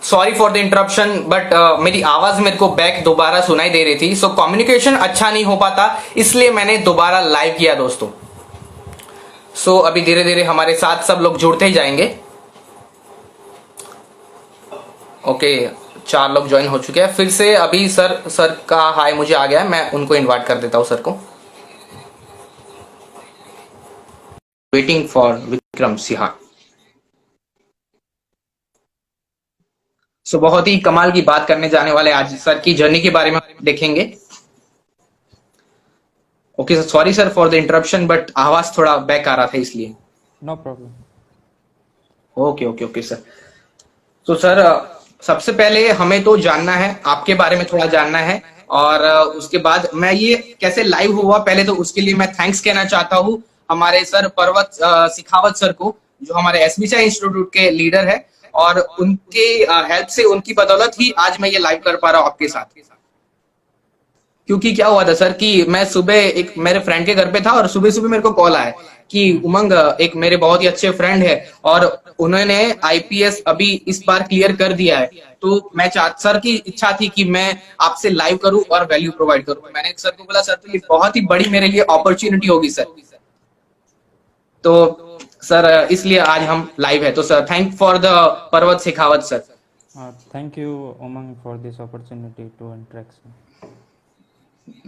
Sorry for the interruption, but मेरी आवाज मेरे को बैक दोबारा सुनाई दे रही थी, सो कम्युनिकेशन अच्छा नहीं हो पाता, इसलिए मैंने दोबारा लाइव किया दोस्तों। सो अभी धीरे धीरे हमारे साथ सब लोग जुड़ते ही जाएंगे। ओके, 4 लोग ज्वाइन हो चुके हैं फिर से। अभी सर का हाय मुझे आ गया है, मैं उनको इनवाइट कर देता हूँ सर को। Waiting for Vikram Sinha. So बहुत ही कमाल की बात करने जाने वाले आज सर की जर्नी के बारे में देखेंगे। Okay sir, sorry sir for the interruption, but आवाज थोड़ा बैक आ रहा था इसलिए। No problem. Okay okay okay sir. तो सर सबसे पहले हमें तो जानना है, आपके बारे में थोड़ा जानना है, और उसके बाद मैं ये कैसे लाइव हुआ पहले तो उसके लिए मैं थैंक्स कहना चाहता हूँ हमारे सर पर्वत सिखावत सर को, जो हमारे एसबीसी इंस्टीट्यूट के लीडर है, और उनके हेल्प से, उनकी बदौलत ही आज मैं ये लाइव कर पा रहा हूँ आपके साथ। क्योंकि क्या हुआ था सर कि मैं सुबह एक मेरे फ्रेंड के घर पे था और सुबह सुबह मेरे को कॉल आया कि उमंग, एक मेरे बहुत ही अच्छे फ्रेंड है और उन्होंने आईपीएस अभी इस बार क्लियर कर दिया है, तो मैं सर की इच्छा थी कि मैं आपसे लाइव करूं और वैल्यू प्रोवाइड करूं। मैंने सर को बोला सर तो ये बहुत ही बड़ी मेरे लिए अपॉर्चुनिटी होगी सर। तो सर इसलिए आज हम लाइव है। तो sir thank for the Parvat Shekhawat sir. Thank you Umang for this opportunity to interaction.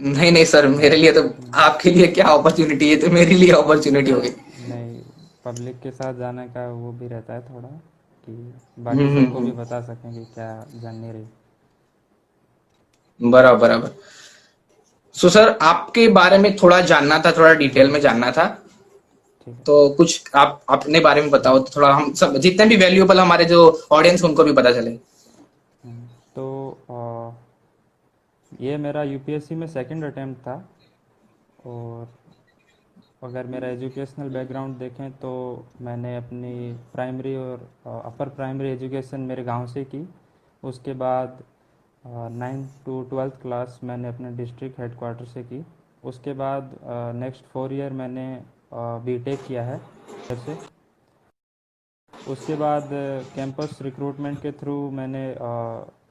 नहीं नहीं सर, मेरे लिए तो, आपके लिए क्या अपॉर्चुनिटी है, तो मेरे लिए अपॉर्चुनिटी होगी। नहीं, पब्लिक के साथ जाने का वो भी रहता है थोड़ा, कि बाकी सबको भी बता सकें कि क्या जानने रही। बराबर बराबर। सो सर आपके बारे में थोड़ा जानना था, थोड़ा डिटेल में जानना था, ठीक है। तो कुछ आप अपने बारे में बताओ तो थोड़ा हम सब जितने भी वैल्यूएबल हमारे जो ऑडियंस उनको भी पता चले। तो ये मेरा यूपीएससी में सेकंड अटेम्प्ट था। और अगर मेरा एजुकेशनल बैकग्राउंड देखें तो मैंने अपनी प्राइमरी और अपर प्राइमरी एजुकेशन मेरे गांव से की। उसके बाद 9 to 12 क्लास मैंने अपने डिस्ट्रिक्ट हेडक्वार्टर से की। उसके बाद नेक्स्ट 4 ईयर मैंने बीटेक किया है इधर से। उसके बाद कैंपस रिक्रूटमेंट के थ्रू मैंने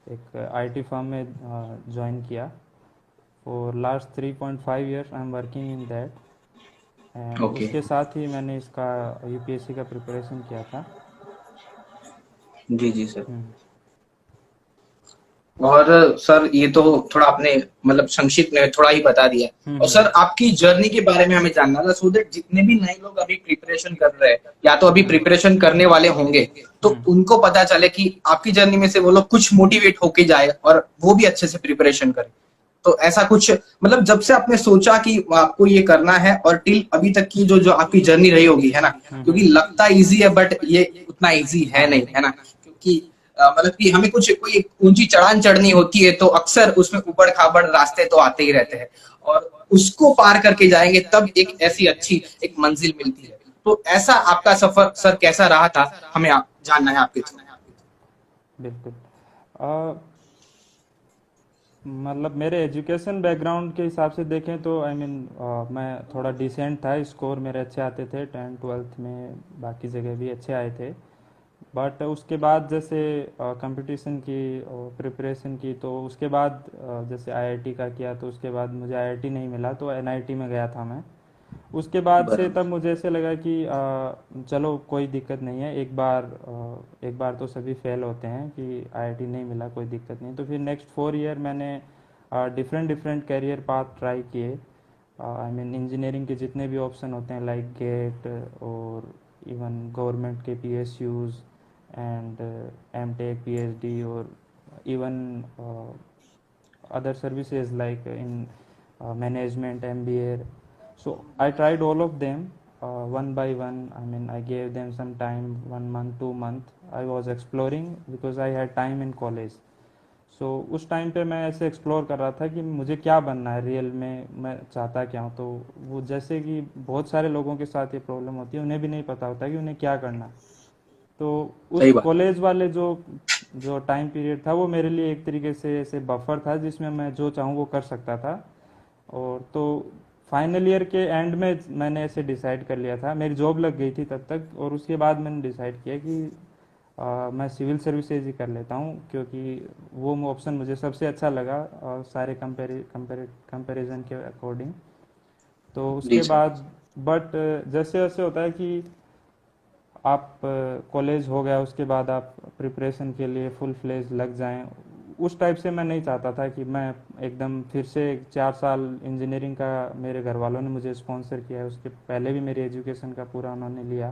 एक आईटी फर्म में ज्वाइन किया। For last 3.5 years I am working in that. And okay. उसके साथ ही मैंने इसका यूपीएससी का प्रिपरेशन किया था। जी जी सर। हम्म, और सर ये तो थोड़ा आपने मतलब संक्षिप्त में थोड़ा ही बता दिया, और सर आपकी जर्नी के बारे में हमें जानना था, सो दैट जितने भी नए लोग अभी प्रिपरेशन कर रहे हैं या तो अभी प्रिपरेशन करने वाले होंगे, तो उनको पता चले कि आपकी जर्नी में से वो लोग कुछ मोटिवेट होके जाए और वो भी अच्छे से प्रिपरेशन करें। तो ऐसा कुछ मतलब जब से आपने सोचा कि आपको ये करना है और टिल अभी तक की जो जो आपकी जर्नी रही होगी है ना, क्योंकि लगता इजी है बट ये उतना इजी है नहीं, है ना, क्योंकि मतलब कि हमें कुछ कोई ऊंची चढ़ान चढ़नी होती है तो अक्सर उसमें ऊबड़ खाबड़ रास्ते तो आते ही रहते हैं, और उसको पार करके जाएंगे तब एक ऐसी अच्छी एक मंजिल मिलती है। तो ऐसा आपका सफर सर कैसा रहा था, हमें आप जानना है आपके थ्रू। बिल्कुल। मतलब मेरे एजुकेशन बैकग्राउंड के हिसाब से देखें तो आई मीन मैं थोड़ा डिसेंट था। स्कोर मेरे अच्छे आते थे 10th 12th में, बाकी जगह भी अच्छे आए थे। बट उसके बाद जैसे कंपटीशन की और प्रिपरेशन की, तो उसके बाद जैसे आईआईटी का किया, तो उसके बाद मुझे आईआईटी नहीं मिला तो एनआईटी में गया था मैं। उसके बाद से तब मुझे ऐसे लगा कि चलो कोई दिक्कत नहीं है, एक बार तो सभी फेल होते हैं, कि आईआईटी नहीं मिला कोई दिक्कत नहीं। तो फिर नेक्स्ट 4 ईयर मैंने different different career path try किए। आई मीन इंजीनियरिंग के जितने भी ऑप्शन होते हैं लाइक गेट, और इवन गवर्नमेंट के पीएसयूज एंड एमटेक पीएचडी, और even other services like in management MBA. So I tried all of them one by one. I mean, I gave them some time, 1 month 2 month. I was exploring because I had time in college. सो उस time पे मैं ऐसे explore कर रहा था कि मुझे क्या बनना है रियल में, मैं चाहता क्या हूँ। तो वो जैसे कि बहुत सारे लोगों के साथ ये प्रॉब्लम होती है, उन्हें भी नहीं पता होता कि उन्हें क्या करना है। तो उस सही बात। कॉलेज वाले जो जो टाइम पीरियड था वो मेरे लिए एक तरीके से ऐसे बफर था जिसमें मैं जो चाहूँ वो कर सकता था। और तो फाइनल ईयर के एंड में मैंने ऐसे डिसाइड कर लिया था, मेरी जॉब लग गई थी तब तक, और उसके बाद मैंने डिसाइड किया कि मैं सिविल सर्विसेज ही कर लेता हूँ, क्योंकि वो ऑप्शन मुझे सबसे अच्छा लगा और सारे कंपैरिजन के अकॉर्डिंग। तो जी उसके सर। बाद बट जैसे जैसे होता है कि आप कॉलेज हो गया उसके बाद आप प्रिपरेशन के लिए फुल फ्लेज लग जाएं, उस टाइप से मैं नहीं चाहता था कि मैं एकदम फिर से 4 साल इंजीनियरिंग का मेरे घर वालों ने मुझे स्पॉन्सर किया है, उसके पहले भी मेरी एजुकेशन का पूरा उन्होंने लिया।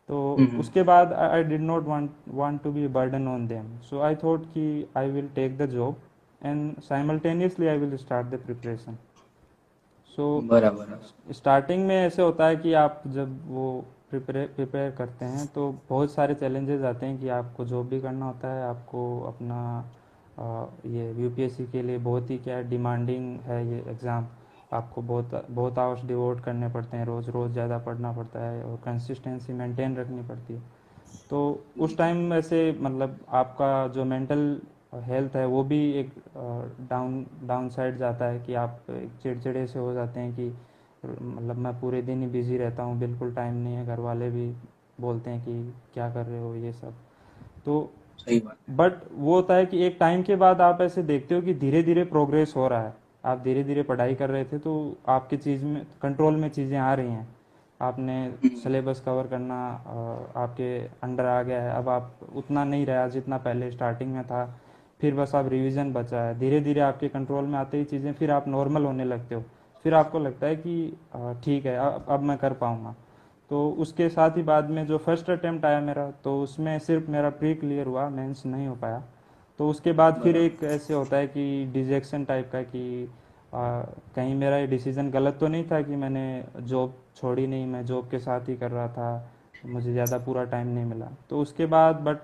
तो हम्म। उसके बाद I did not want to be burden on them, so I thought कि I will take the job and simultaneously I will start the preparation. So बराबर है। स्टार्टिंग में ऐसे होता है कि आप जब वो प्रिपेयर करते हैं तो बहुत सारे चैलेंजेस आते हैं कि आपको जॉब भी करना होता है, आपको अपना ये यूपीएससी के लिए बहुत ही क्या डिमांडिंग है ये एग्ज़ाम। आपको बहुत बहुत आवर्स डिवोट करने पड़ते हैं, रोज़ रोज़ ज़्यादा पढ़ना पड़ता है और कंसिस्टेंसी मेंटेन रखनी पड़ती है। तो उस टाइम ऐसे मतलब आपका जो मेंटल हेल्थ है वो भी एक डाउन साइड जाता है कि आप एक चिड़चिड़े से हो जाते हैं कि मतलब मैं पूरे दिन ही बिजी रहता हूँ, बिल्कुल टाइम नहीं है, घर वाले भी बोलते हैं कि क्या कर रहे हो ये सब। तो सही बात है। बट वो होता है कि एक टाइम के बाद आप ऐसे देखते हो कि धीरे धीरे प्रोग्रेस हो रहा है। आप धीरे धीरे पढ़ाई कर रहे थे तो आपकी चीज़ में कंट्रोल में चीज़ें आ रही हैं, आपने हम्म। सिलेबस कवर करना आपके अंडर आ गया है, अब आप उतना नहीं रहा जितना पहले स्टार्टिंग में था। फिर बस आप रिवीजन बचा है, धीरे धीरे आपके कंट्रोल में आते ही चीज़ें फिर आप नॉर्मल होने लगते हो। फिर आपको लगता है कि ठीक है अब मैं कर पाऊँगा। तो उसके साथ ही बाद में जो फर्स्ट अटेम्प्ट आया मेरा तो उसमें सिर्फ मेरा प्री क्लियर हुआ, मेंस नहीं हो पाया। तो उसके बाद फिर बराबर। एक ऐसे होता है कि डिजेक्शन टाइप का कि कहीं मेरा ये डिसीजन गलत तो नहीं था कि मैंने जॉब छोड़ी नहीं, मैं जॉब के साथ ही कर रहा था, मुझे ज़्यादा पूरा टाइम नहीं मिला। तो उसके बाद बट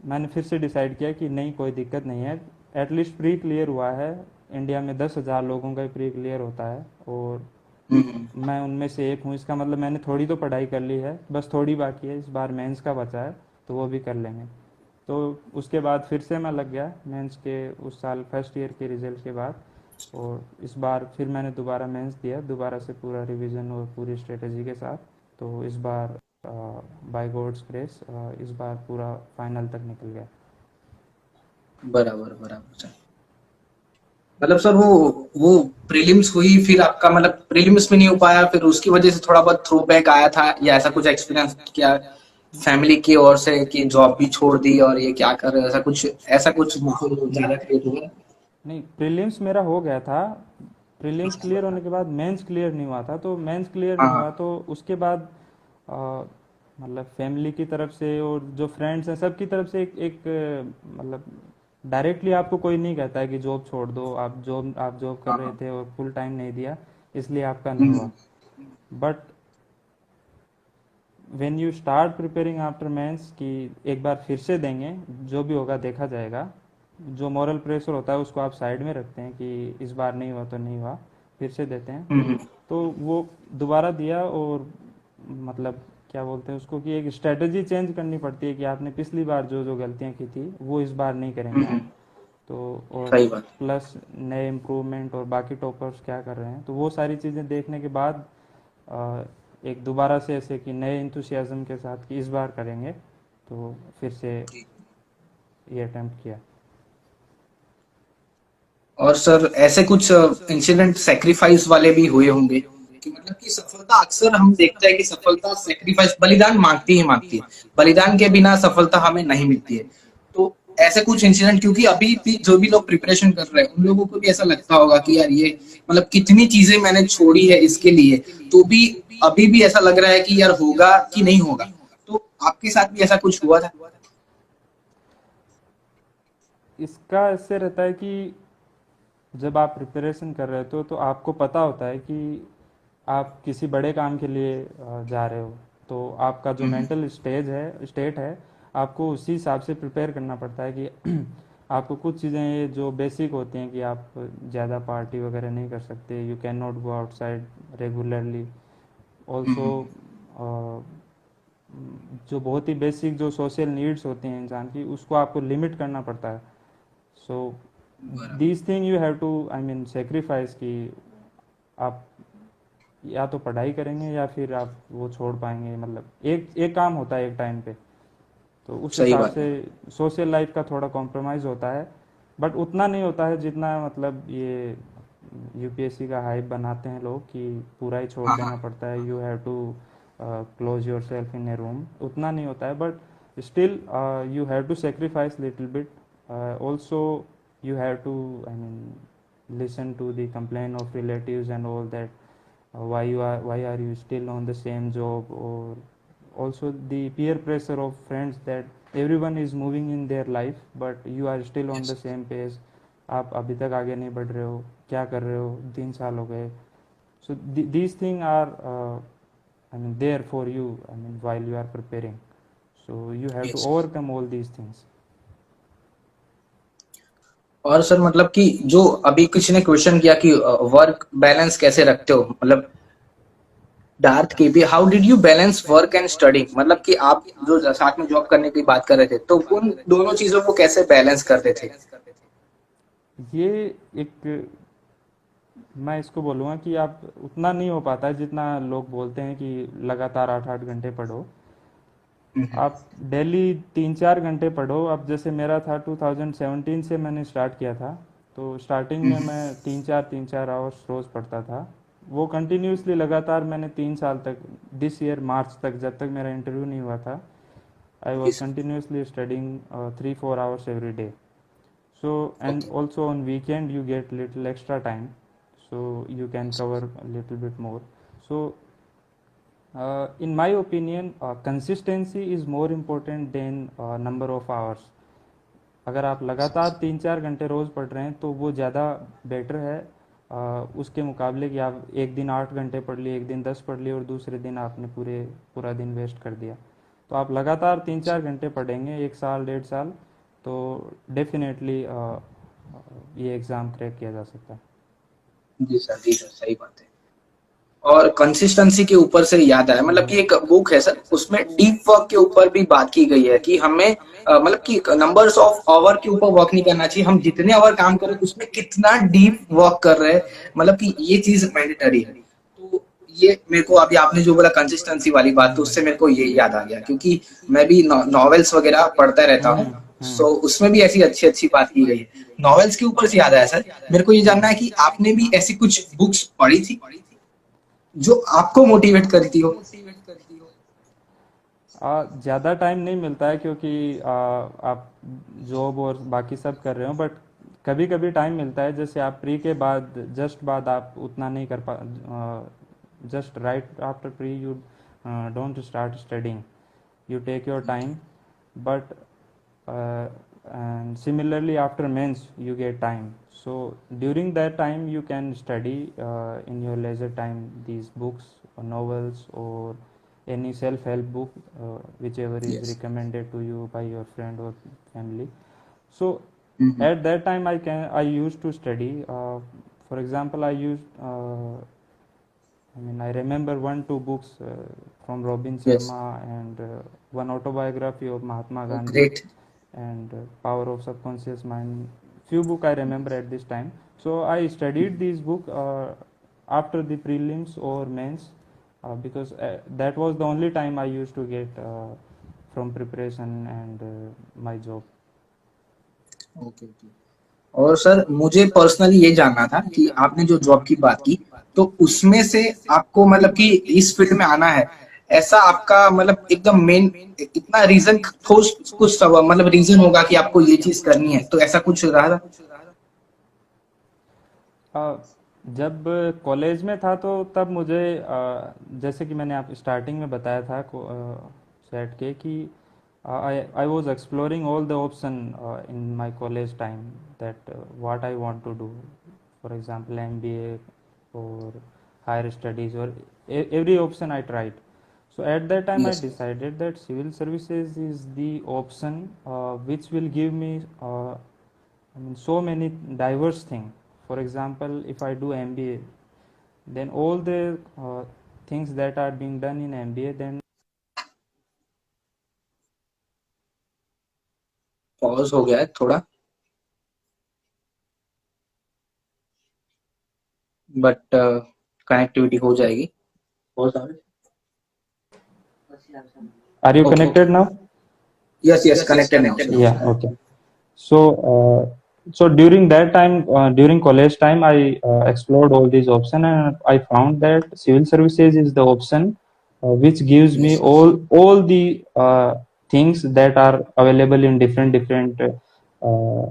मैंने फिर से डिसाइड किया कि नहीं कोई दिक्कत नहीं है, एटलीस्ट प्री क्लियर हुआ है। इंडिया में 10,000 लोगों का ही प्री क्लियर होता है और हम्म। मैं उनमें से एक हूँ, इसका मतलब मैंने थोड़ी तो पढ़ाई कर ली है, बस थोड़ी बाकी है, इस बार मेंस का बचा है तो वो भी कर लेंगे। तो उसके बाद फिर से मैं लग गया मेंस के उस साल फर्स्ट ईयर के रिजल्ट के बाद, और इस बार फिर मैंने दोबारा मेंस दिया, दोबारा से पूरा रिवीजन और पूरी स्ट्रेटजी के साथ। तो इस बार बाय गॉड्स ग्रेस इस बार पूरा फाइनल तक निकल गया। बराबर बराबर सर। मतलब सर वो प्रीलिम्स हुई, फिर आपका मतलब प्रीलिम्स में नहीं हो पाया, फिर उसकी वजह से थोड़ा बहुत थ्रो बैक आया था, या ऐसा कुछ एक्सपीरियंस क्या फैमिली की ओर से कि जॉब भी छोड़ दी और ये क्या कर रहे हो, ऐसा कुछ माहौल ज्यादा क्रिएट हुआ? नहीं, प्रीलिम्स मेरा हो गया था। प्रीलिम्स अच्छा क्लियर हुआ होने था। के बाद मेंस क्लियर नहीं हुआ था, तो मेंस क्लियर हाँ नहीं हुआ हाँ। तो उसके बाद अ, मतलब फैमिली की तरफ से और जो फ्रेंड्स हैं सबकी तरफ से एक मतलब डायरेक्टली आपको कोई नहीं कहता है कि जॉब छोड़ दो, आप जॉब कर हाँ रहे हाँ। थे और फुल टाइम नहीं दिया इसलिए आपका नहीं हम्म। हुआ। But when you start preparing after mains कि एक बार फिर से देंगे, जो भी होगा देखा जाएगा, जो मॉरल प्रेशर होता है उसको आप साइड में रखते हैं कि इस बार नहीं हुआ तो नहीं हुआ, फिर से देते हैं। हम्म। तो वो दोबारा दिया और मतलब क्या बोलते हैं उसको कि एक स्ट्रेटजी चेंज करनी पड़ती है कि आपने पिछली बार जो जो गलतियां की थी वो इस बार नहीं करेंगे आप। हम्म। तो और सही बात। प्लस नए इम्प्रूवमेंट और बाकी टॉपर्स क्या कर रहे हैं, तो वो सारी चीज़ें देखने के बाद अ, एक दोबारा से ऐसे कि नए इंथुसियाज्म के साथ कि इस बार करेंगे, तो फिर से ये अटेम्प्ट किया। और सर ऐसे कुछ इंसिडेंट सेक्रीफाइस वाले भी हुए होंगे कि मतलब कि सफलता अक्सर हम देखते हैं कि सफलता सेक्रीफाइस बलिदान मांगती ही मांगती है, बलिदान के बिना सफलता हमें नहीं मिलती है। तो ऐसे कुछ इंसिडेंट, क्योंकि अभी भी जो भी लोग प्रिपरेशन कर रहे हैं उन लोगों को भी ऐसा लगता होगा कि यार ये मतलब कितनी चीजें मैंने छोड़ी है इसके लिए, तो भी अभी भी ऐसा लग रहा है कि यार होगा कि नहीं होगा। तो आपके साथ भी ऐसा कुछ हुआ था? इसका ऐसे रहता है कि जब आप प्रिपरेशन कर रहे हो तो आपको पता होता है कि आप किसी बड़े काम के लिए जा रहे हो। तो आपका जो हम्म। मेंटल स्टेट है, आपको उसी हिसाब से प्रिपेयर करना पड़ता है कि आपको कुछ चीज़ें ये जो बेसिक होती हैं कि आप ज़्यादा पार्टी वगैरह नहीं कर सकते, you can not go outside regularly also. हम्म। जो बहुत ही बेसिक जो सोशल नीड्स होती हैं इंसान की, उसको आपको लिमिट करना पड़ता है। सो बराबर। These thing you have to I mean sacrifice कि आप या तो पढ़ाई करेंगे या फिर आप वो छोड़ पाएंगे, मतलब एक एक काम होता है एक टाइम पे। तो उस सही हिसाब बात से है। सोशल लाइफ का थोड़ा कॉम्प्रोमाइज़ होता है, बट उतना नहीं होता है जितना मतलब ये यूपीएससी का हाइप बनाते हैं लोग कि पूरा ही छोड़ हाँ देना हाँ। पड़ता है, you have to close yourself in a room, उतना नहीं होता है, but still you have to sacrifice little bit, also you have to, I mean, listen to the complaint of relatives and all that, why are you still on the same job, or also the peer pressure of friends that everyone is moving in their life but you are still on Yes. the same pace, आप अभी तक आगे नहीं बढ़ रहे हो, क्या कर रहे हो, 3 साल हो गए. So these things are I mean there for you, I mean while you are preparing, so you have to Yes. overcome all these things. और सर मतलब कि जो अभी किसी ने क्वेश्चन किया कि वर्क बैलेंस कैसे रखते हो, मतलब डार्थ के भी, how did you balance work and study, मतलब कि आप जो साथ में जॉब करने की बात कर रहे थे, तो उन दोनों चीजों को कैसे बैलेंस करते थे? ये एक, मैं इसको बोलूँगा कि आप उतना नहीं हो पाता है जितना लोग बोलते हैं कि लगातार 8-8 घंटे पढ़ो. हम्म। आप डेली 3-4 घंटे पढ़ो. अब जैसे मेरा था 2017 से मैंने स्टार्ट किया था, तो स्टार्टिंग में हम्म। मैं 3-4 आवर्स रोज़ पढ़ता था. वो कंटिन्यूसली लगातार मैंने 3 साल तक, दिस ईयर मार्च तक, जब तक मेरा इंटरव्यू नहीं हुआ था, I ji was sir. Continuously studying 3-4 hours every day. So and okay. also on weekend you get little extra time, so you can yes. cover a little bit more. So in my opinion, consistency is more important than number of hours. अगर आप लगातार 3-4 घंटे रोज़ पढ़ रहे हैं तो वो ज़्यादा बेटर है उसके मुकाबले कि आप एक दिन 8 घंटे पढ़ लिए, एक दिन 10 पढ़ लिए और दूसरे दिन आपने पूरा दिन वेस्ट कर दिया. तो आप लगातार 3-4 घंटे पढ़ेंगे 1 साल 1.5 साल, तो डेफिनेटली ये एग्ज़ाम क्रैक किया जा सकता है. जी सर, जी सर, सही बात है। और कंसिस्टेंसी के ऊपर से याद आया, मतलब कि एक बुक है सर, उसमें डीप वर्क के ऊपर भी बात की गई है कि हमें मतलब कि नंबर्स ऑफ आवर के ऊपर वर्क नहीं करना चाहिए, हम जितने आवर काम कर रहे हैं उसमें कितना डीप वर्क कर रहे हैं, मतलब कि ये चीज मैंडेटरी है। तो ये मेरे को अभी आपने जो बोला कंसिस्टेंसी वाली बात, तो उससे मेरे को ये याद आ गया, क्योंकि मैं भी नॉवेल्स वगैरह पढ़ता रहता हूँ, सो उसमें भी ऐसी अच्छी अच्छी बात की गई है। नॉवेल्स के ऊपर से याद आया सर, मेरे को ये जानना है कि आपने भी ऐसी कुछ बुक्स पढ़ी थी जो आपको मोटिवेट करती हो? ज़्यादा टाइम नहीं मिलता है क्योंकि आप जॉब और बाकी सब कर रहे हो, बट कभी कभी टाइम मिलता है. जैसे आप प्री के बाद, जस्ट बाद आप उतना नहीं कर पा, just right after pre you don't start studying, you take your time, but and similarly after mains you get time, so during that time you can study in your leisure time these books or novels or any self help book, whichever is Yes. recommended to you by your friend or family. So Mhm. at that time I used to study, for example I used I mean, I remember 1-2 books from Robin Yes. Sharma and one autobiography of Mahatma Oh, Gandhi great. and Power of Subconscious Mind. Few book I remember at this time. So I studied these book after the prelims or mains, because that was the only time I used to get from preparation and my job. Okay okay. और sir मुझे personally ये जानना था कि आपने जो job की बात की, तो उसमें से आपको मतलब कि इस फील्ड में आना है, ऐसा आपका मतलब एकदम मेन इतना रीजन, ठोस कुछ सब मतलब रीजन होगा कि आपको ये चीज करनी है, तो ऐसा कुछ रहा था? अ, जब कॉलेज में था तो तब मुझे जैसे कि मैंने आप स्टार्टिंग में बताया था सेट के कि I was exploring all the option in my college time, that what I want to do, for example MBA और हायर स्टडीज, और every option I tried. So at that time I yes. decided that civil services is the option which will give me I mean so many diverse things. For example, if I do MBA, then all the things that are being done in MBA, then pause हो गया है थोड़ा, but connectivity हो जाएगी। Pause आ रहा है? are you okay. connected now? Yes, yes, connected now, sir. Yeah, okay. So, so during that time, during college time, I explored all these options, and I found that civil services is the option which gives me Yes, yes. all the things that are available in different uh,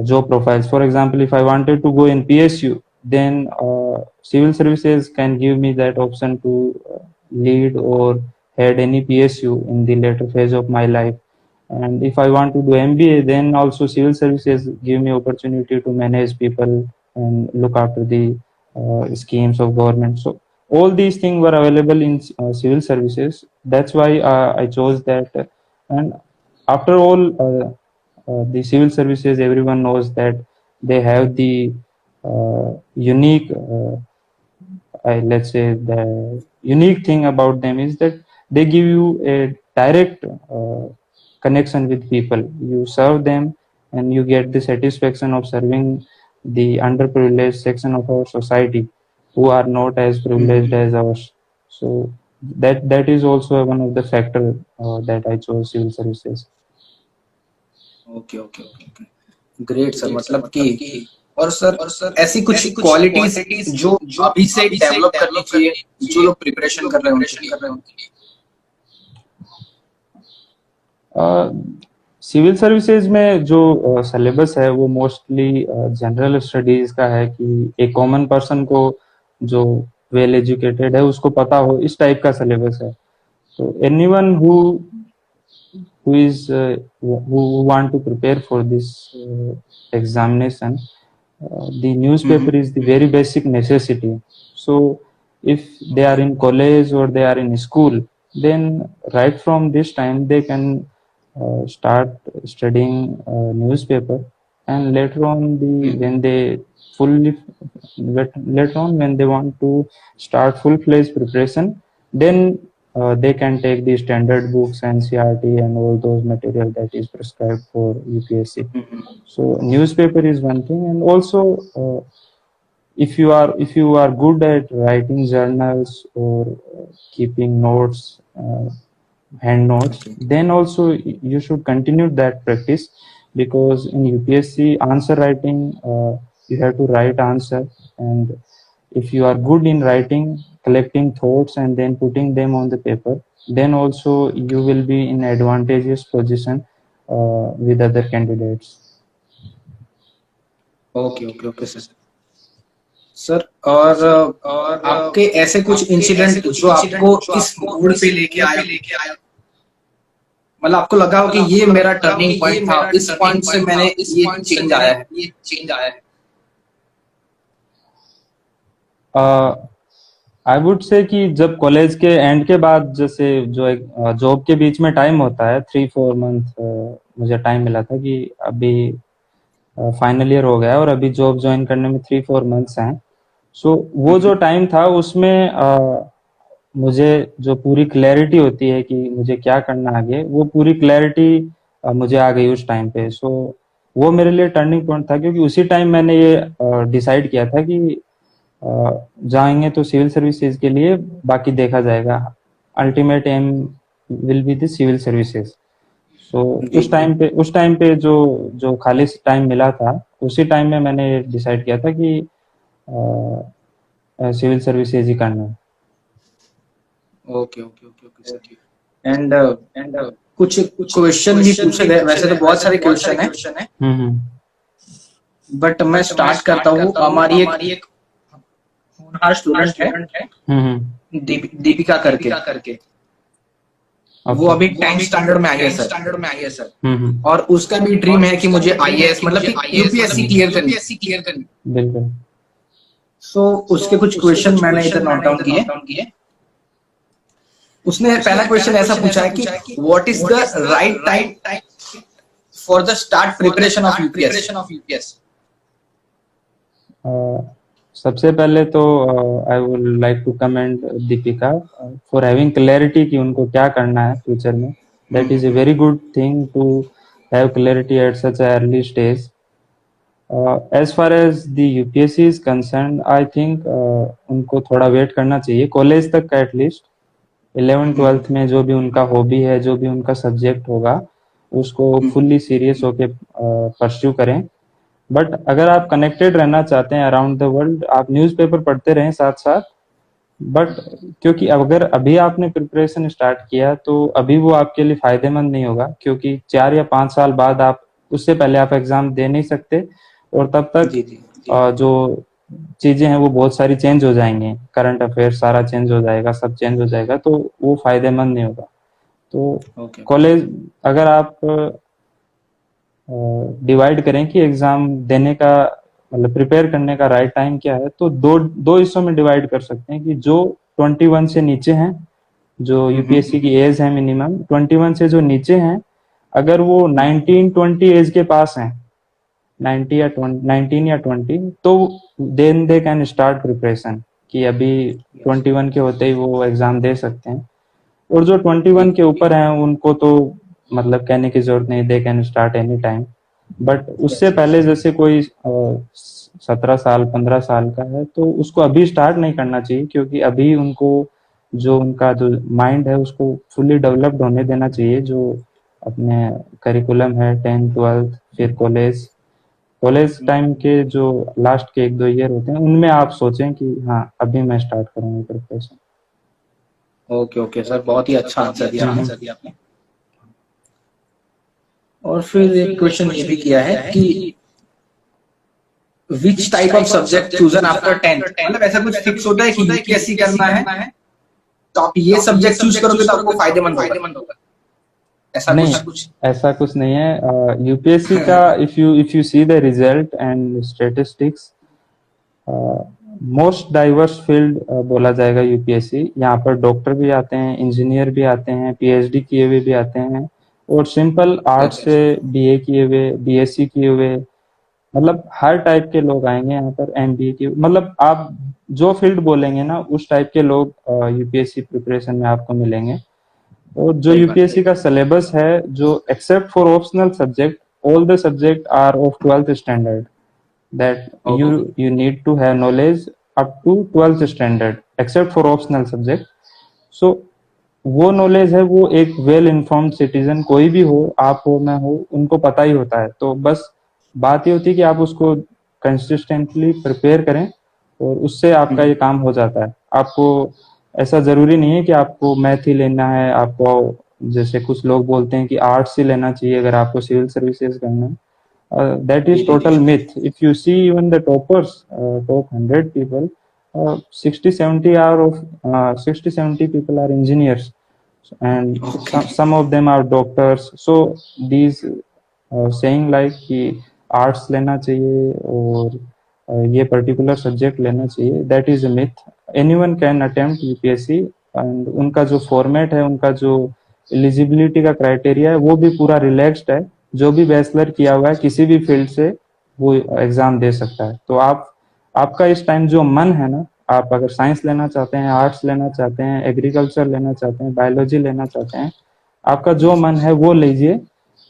job profiles. For example, if I wanted to go in PSU, then civil services can give me that option to lead or head any PSU in the later phase of my life. And if I want to do MBA, then also civil services give me opportunity to manage people and look after the schemes of government. So all these things were available in civil services. That's why I chose that. And after all, the civil services, everyone knows that they have the unique let's say the unique thing about them is that they give you a direct connection with people. You serve them and you get the satisfaction of serving the underprivileged section of our society who are not as privileged Mhm. as ours. So that is also one of the factor that I chose civil services. Okay okay okay okay, great sir. मतलब कि और sir ऐसी कुछ qualities जो अभी से develop करनी चाहिए जो लोग प्रिपरेशन कर रहे हैं उनके लिए। सिविल सर्विसेज में जो सिलेबस है वो मोस्टली जनरल स्टडीज का है कि एक कॉमन पर्सन को जो वेल एजुकेटेड है उसको पता हो, इस टाइप का सिलेबस है। तो anyone who is who want to prepare for this examination, the newspaper is the very basic necessity. So if they are in college or they are in school, then right from this time they can start studying newspaper, and later on when they fully later on when they want to start full-fledged preparation, then they can take the standard books and CRT and all those material that is prescribed for UPSC. So newspaper is one thing, and also if you are good at writing journals or keeping notes, hand notes, then also you should continue that practice, because in UPSC answer writing, you have to write answer, and if you are good in writing, collecting thoughts and then putting them on the paper, then also you will be in advantageous position with other candidates. Okay okay okay sir. Sir और आपके ऐसे कुछ incident जो आपको इस मोड़ पे लेके आया, मतलब आपको लगा हो कि ये मेरा टर्निंग पॉइंट था, इस पॉइंट से मैंने ये चेंज आया है। आई वुड से कि जब कॉलेज के एंड के बाद जैसे जो एक जॉब के बीच में टाइम होता है 3-4 मंथ, मुझे टाइम मिला था कि अभी फाइनल ईयर हो गया और अभी जॉब ज्वाइन करने में 3-4 मंथ्स हैं। सो वो जो टाइम था उसमें मुझे जो पूरी क्लैरिटी होती है कि मुझे क्या करना आगे, वो पूरी क्लैरिटी मुझे आ गई उस टाइम पे। सो वो मेरे लिए टर्निंग पॉइंट था, क्योंकि उसी टाइम मैंने ये डिसाइड किया था कि जाएंगे तो सिविल सर्विसेज के लिए, बाकी देखा जाएगा, ultimate aim will be the civil services. So उस टाइम पे जो खाली टाइम मिला था, उसी टाइम में मैंने डिसाइड किया था कि सिविल सर्विसेज ही करना है। Okay okay okay okay sir. And कुछ क्वेश्चन भी पूछे गए, वैसे तो बहुत सारे क्वेश्चन है, बट मैं स्टार्ट करता हूँ। हमारी एक होनहार स्टूडेंट है दीपिका करके, वो अभी 10th स्टैंडर्ड में आई है सर, और उसका भी ड्रीम है कि मुझे IAS मतलब कि UPSC क्लियर करनी। बिल्कुल। सो उसके कुछ क्वेश्चन मैंने इधर नोट डाउन किए। उसने पहला क्वेश्चन ऐसा पूछा है कि what is the right time for the start preparation of UPS। सबसे पहले तो I would like to comment Deepika for having clarity कि उनको क्या करना है फ्यूचर में। That is a very good thing to have clarity at such early stage. As far as the UPSC is concern, I think उनको थोड़ा wait करना चाहिए कॉलेज तक का, एटलीस्ट 11th-12th में जो भी उनका हॉबी है, जो भी उनका सब्जेक्ट होगा, उसको फुल्ली सीरियस होके परस्यू करें। बट अगर आप कनेक्टेड रहना चाहते हैं अराउंड द वर्ल्ड, आप न्यूज़पेपर पढ़ते रहें साथ साथ। बट क्योंकि अगर अभी आपने प्रिपरेशन स्टार्ट किया तो अभी वो आपके लिए फायदेमंद नहीं होगा, क्योंकि 4 या 5 साल बाद आप, उससे पहले आप एग्जाम दे नहीं सकते, और तब तक जी जी। जो चीजें हैं वो बहुत सारी चेंज हो जाएंगी, करंट अफेयर सारा चेंज हो जाएगा, सब चेंज हो जाएगा, तो वो फायदेमंद नहीं होगा। तो ओके। कॉलेज, अगर आप डिवाइड करें कि एग्जाम देने का मतलब प्रिपेयर करने का राइट टाइम क्या है, तो दो दो हिस्सों में डिवाइड कर सकते हैं कि जो 21 से नीचे हैं, जो यूपीएससी की एज है मिनिमम 21 से जो नीचे हैं, अगर वो 19-20 एज के पास हैं, 19 या 20, तो then they can start preparation, कि अभी 21 के होते ही वो एग्जाम दे सकते हैं। और जो 21 के ऊपर हैं उनको तो मतलब कहने की जरूरत नहीं, दे can start any time. But उससे पहले जैसे कोई 17 साल 15 साल का है, तो उसको अभी स्टार्ट नहीं करना चाहिए, क्योंकि अभी उनको जो उनका जो माइंड है उसको फुल्ली डेवलप्ड होने देना चाहिए। जो अपने करिकुलम है 10th 12th, फिर कॉलेज टाइम के जो लास्ट के 1-2 ईयर होते हैं, उनमें आप सोचें कि हाँ अभी मैं स्टार्ट करूंगा प्रिपरेशन। ओके ओके सर, बहुत ही अच्छा आंसर दिया हम्म। आपने। और फिर एक क्वेश्चन ये भी किया है कि which type of subject chosen after 10th, मतलब ऐसा कुछ फिक्स होता है कि यूपीएससी करना है तो आप ये सब्जेक्ट चूज करोगे तो आपको फायदेमंद होगा, ऐसा नहीं, कुछ? ऐसा कुछ नहीं है। यूपीएससी का if you see the result and statistics, most diverse field बोला जाएगा यूपीएससी। यहाँ पर डॉक्टर भी आते हैं, इंजीनियर भी आते हैं, पीएचडी किए हुए भी आते हैं, और सिंपल आर्ट से बीए किए हुए, बीएससी किए हुए, मतलब हर टाइप के लोग आएंगे यहाँ पर। एमबीए की, मतलब आप जो फील्ड बोलेंगे ना उस टाइप के लोग यूपीएससी प्रिपरेशन में आपको मिलेंगे। और जो सही बात यूपीएससी का सिलेबस है, जो except for optional subject, all the subject are of 12th standard, that you okay you need to have knowledge up to 12th standard except for optional subject. So वो नॉलेज है, वो एक well informed citizen कोई भी हो, आप हो मैं हो, उनको पता ही होता है। तो बस बात ये होती है कि आप उसको कंसिस्टेंटली प्रिपेयर करें, और उससे आपका ये काम हो जाता है। आपको ऐसा जरूरी नहीं है कि आपको मैथ ही लेना है, आपको जैसे कुछ लोग बोलते हैं कि आर्ट्स ही लेना चाहिए अगर आपको सिविल सर्विसेज करना है। That is जी जी जी total myth. If you see even the toppers, top 100 people, 60-70 people are engineers, and okay some of them are doctors. So these saying like कि arts लेना चाहिए और ये particular subject लेना चाहिए, that is a myth. Anyone can attempt UPSC, and उनका जो format है, उनका जो एलिजिबिलिटी का क्राइटेरिया है, वो भी पूरा रिलैक्स्ड है। जो भी बैचलर किया हुआ है किसी भी फील्ड से वो एग्जाम दे सकता है। तो आप, आपका इस टाइम जो मन है ना, आप अगर साइंस लेना चाहते हैं, आर्ट्स लेना चाहते हैं, एग्रीकल्चर लेना चाहते हैं, बायोलॉजी लेना चाहते हैं, आपका जो मन है वो लीजिए।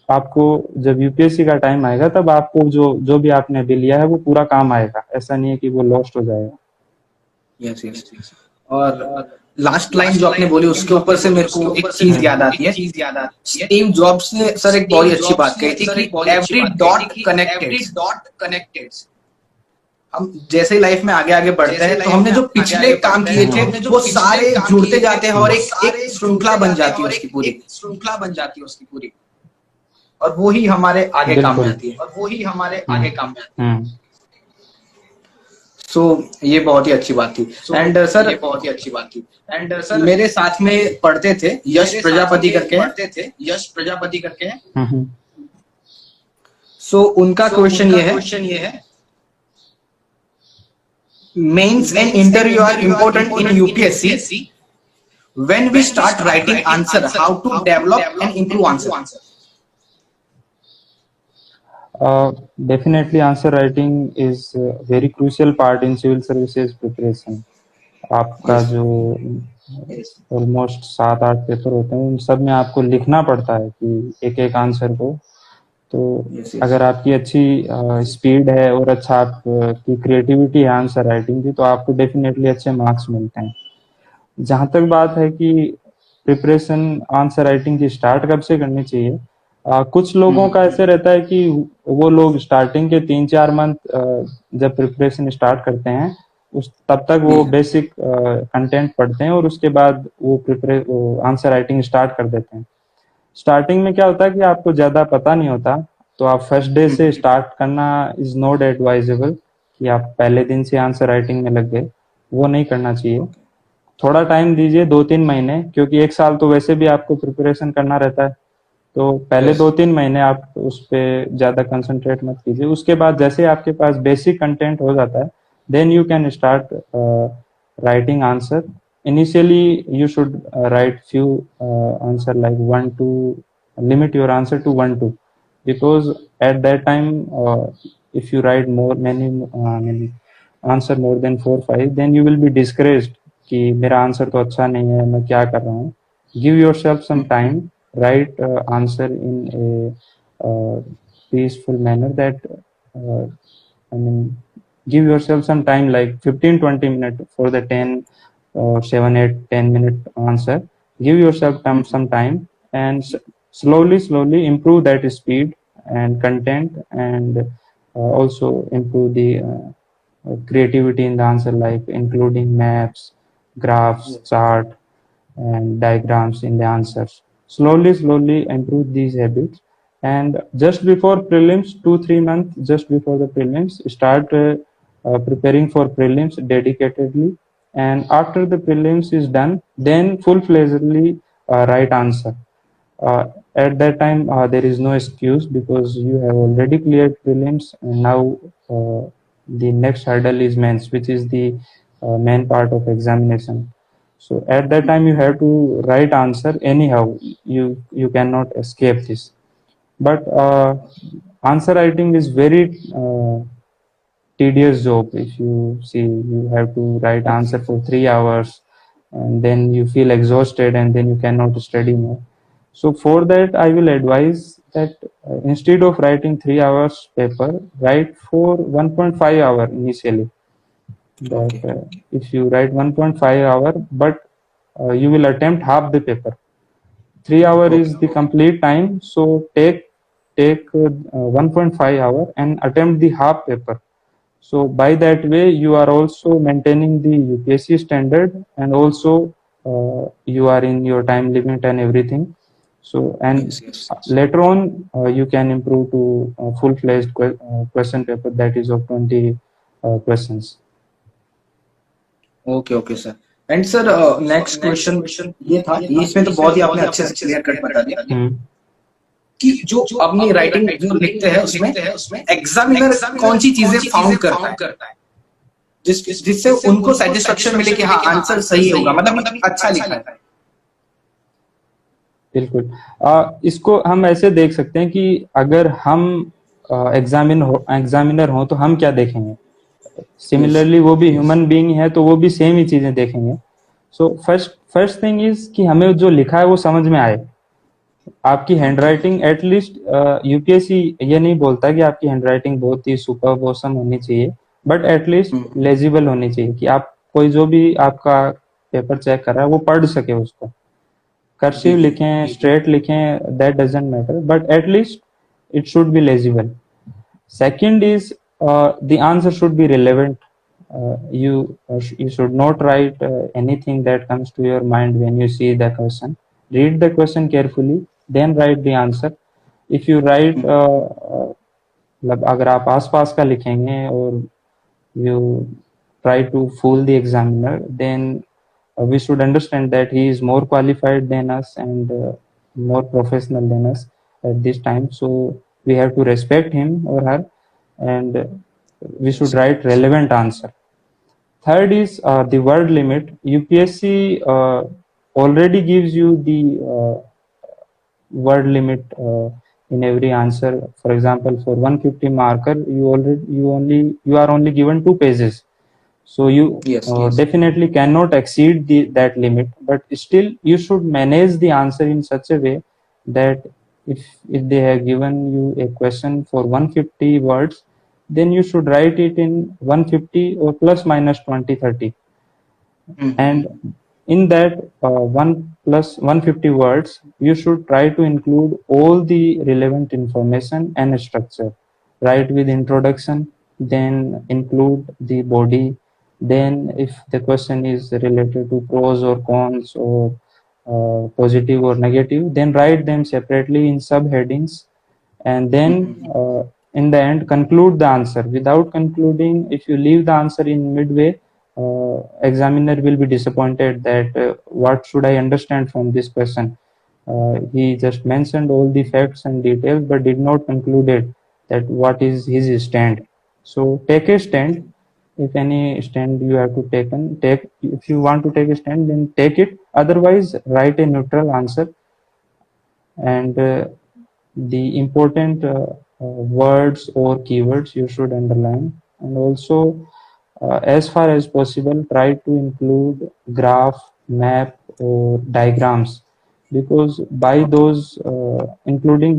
आपको जब यूपीएससी का टाइम आएगा तब आपको जो जो भी आपने अभी लिया है वो पूरा काम आएगा, ऐसा नहीं है कि वो लॉस्ट हो जाएगा। Yes yes. और लास्ट लाइन जो आपने बोली उसके ऊपर से मेरे को एक चीज याद आती है। स्टीव जॉब्स ने सर एक बहुत ही अच्छी बात कही थी कि एवरी डॉट कनेक्टेड। हम जैसे ही लाइफ में आगे आगे बढ़ते हैं तो हमने जो पिछले काम किए थे वो सारे जुड़ते जाते हैं और एक श्रृंखला बन जाती है उसकी पूरी, और वो ही हमारे आगे काम में आती है। सो ये बहुत ही अच्छी बात थी। एंड सर मेरे साथ में पढ़ते थे यश प्रजापति करके हैं। सो उनका क्वेश्चन ये है, mains and interview are important in UPSC, when we start writing answer how to develop and improve answer. Definitely answer writing is a very crucial part in civil services preparation. आपका जो almost 7-8 paper होते हैं उन सब में आपको लिखना पड़ता है कि एक एक आंसर को। तो अगर आपकी अच्छी स्पीड है और अच्छा आपकी क्रिएटिविटी है आंसर राइटिंग की, तो आपको डेफिनेटली अच्छे मार्क्स मिलते हैं। जहाँ तक बात है कि प्रिपरेशन आंसर राइटिंग की स्टार्ट कब से करनी चाहिए, कुछ लोगों का ऐसे रहता है कि वो लोग स्टार्टिंग के 3-4 मंथ जब प्रिपरेशन स्टार्ट करते हैं उस तब तक वो बेसिक कंटेंट पढ़ते हैं और उसके बाद वो आंसर राइटिंग स्टार्ट कर देते हैं। स्टार्टिंग में क्या होता है कि आपको ज्यादा पता नहीं होता, तो आप फर्स्ट डे से स्टार्ट करना इज नॉट एडवाइजेबल कि आप पहले दिन से आंसर राइटिंग में लग गए, वो नहीं करना चाहिए। थोड़ा टाइम दीजिए, 2-3 महीने, क्योंकि 1 साल तो वैसे भी आपको प्रिपरेशन करना रहता है। तो पहले यस। 2-3 महीने आप उस पर ज्यादा कंसंट्रेट मत कीजिए। उसके बाद जैसे आपके पास बेसिक कंटेंट हो जाता है, then you can start writing answer. Initially you should write few answer like 1 2, limit your answer to 1 2, because at that time if you write many answer more than 4 5, then you will be discouraged कि मेरा answer तो अच्छा नहीं है, मैं क्या कर रहा हूँ। Give yourself some time, write answer in a peaceful manner that I mean give yourself some time like 15-20 minutes for the 7-8-10 minute answer. Give yourself some time and slowly improve that speed and content, and also improve the creativity in the answer, like including maps, graphs, chart, and diagrams in the answers. Slowly improve these habits. And just before prelims, 2-3 months just before the prelims, start preparing for prelims dedicatedly. And after the prelims is done, then full-fledgedly write answer. At that time, there is no excuse because you have already cleared prelims, and now the next hurdle is mains, which is the main part of examination. So at that time, you have to write answer anyhow. You cannot escape this. But answer writing is very tedious job. If you see, you have to write answer for 3 hours, and then you feel exhausted, and then you cannot study more. So for that, I will advise that instead of writing 3 hours paper, write for 1.5 hour initially. That Okay. if you write 1.5 hour, but you will attempt half the paper. 3 hour Okay. is the complete time, so take 1.5 hour and attempt the half paper. So by that way, you are also maintaining the UPSC standard, and also you are in your time limit and everything. So, and Yes. Yes. later on, you can improve to full-fledged question paper that is of 20 questions. Okay okay sir. And sir next question ये था, ये इसमें तो बहुत ही आपने अच्छे से clear cut बता दिया कि जो अपनी राइटिंग जो लिखते हैं उसमें एग्जामिनर कौन सी चीजें फाउंड करता है जिससे उनको सेटिस्फेक्शन मिले कि हाँ आंसर सही होगा, मतलब अच्छा लिखा है। बिल्कुल। इसको हम ऐसे देख सकते हैं कि अगर हम एग्जामिनर हो तो हम क्या देखेंगे, सिमिलरली वो भी ह्यूमन बीइंग है तो वो भी सेम ही चीजें देखेंगे। सो फर्स्ट थिंग इज कि हमें जो लिखा है वो समझ में आए। आपकी हैंडराइटिंग एटलीस्ट, यूपीएससी ये नहीं बोलता कि आपकी हैंडराइटिंग बहुत ही सुपर ऑसम होनी चाहिए, बट एटलीस्ट लेजिबल होनी चाहिए कि आप कोई जो भी आपका पेपर चेक कर रहा है वो पढ़ सके उसको। कर्सिव लिखें, स्ट्रेट लिखें, that doesn't matter, but at least it should be legible. Second is the answer should be relevant. You should not write anything that comes to your mind when you see the question. Read the question carefully, then write the answer. If you write मतलब अगर आप आस पास का लिखेंगे और you try to fool the examiner, then we should understand that he is more qualified than us and more professional than us at this time. So we have to respect him or her, and we should write relevant answer. Third is the word limit. UPSC already gives you the word limit in every answer. For example, for 150 marker, you are only given 2 pages. So you definitely cannot exceed that limit, but still you should manage the answer in such a way that if they have given you a question for 150 words, then you should write it in 150 or plus minus 20-30. And In that 1 plus 150 words, you should try to include all the relevant information and structure. Write with introduction, then include the body. Then, if the question is related to pros or cons or positive or negative, then write them separately in subheadings, and then in the end conclude the answer. Without concluding, if you leave the answer in midway, examiner will be disappointed that what should I understand from this question. He just mentioned all the facts and details but did not conclude it that what is his stand. So take a stand. If any stand you have to take. If you want to take a stand, then take it. Otherwise, write a neutral answer, and the important words or keywords you should underline. And also, as far as possible, try to include graph, map, or diagrams, because by those including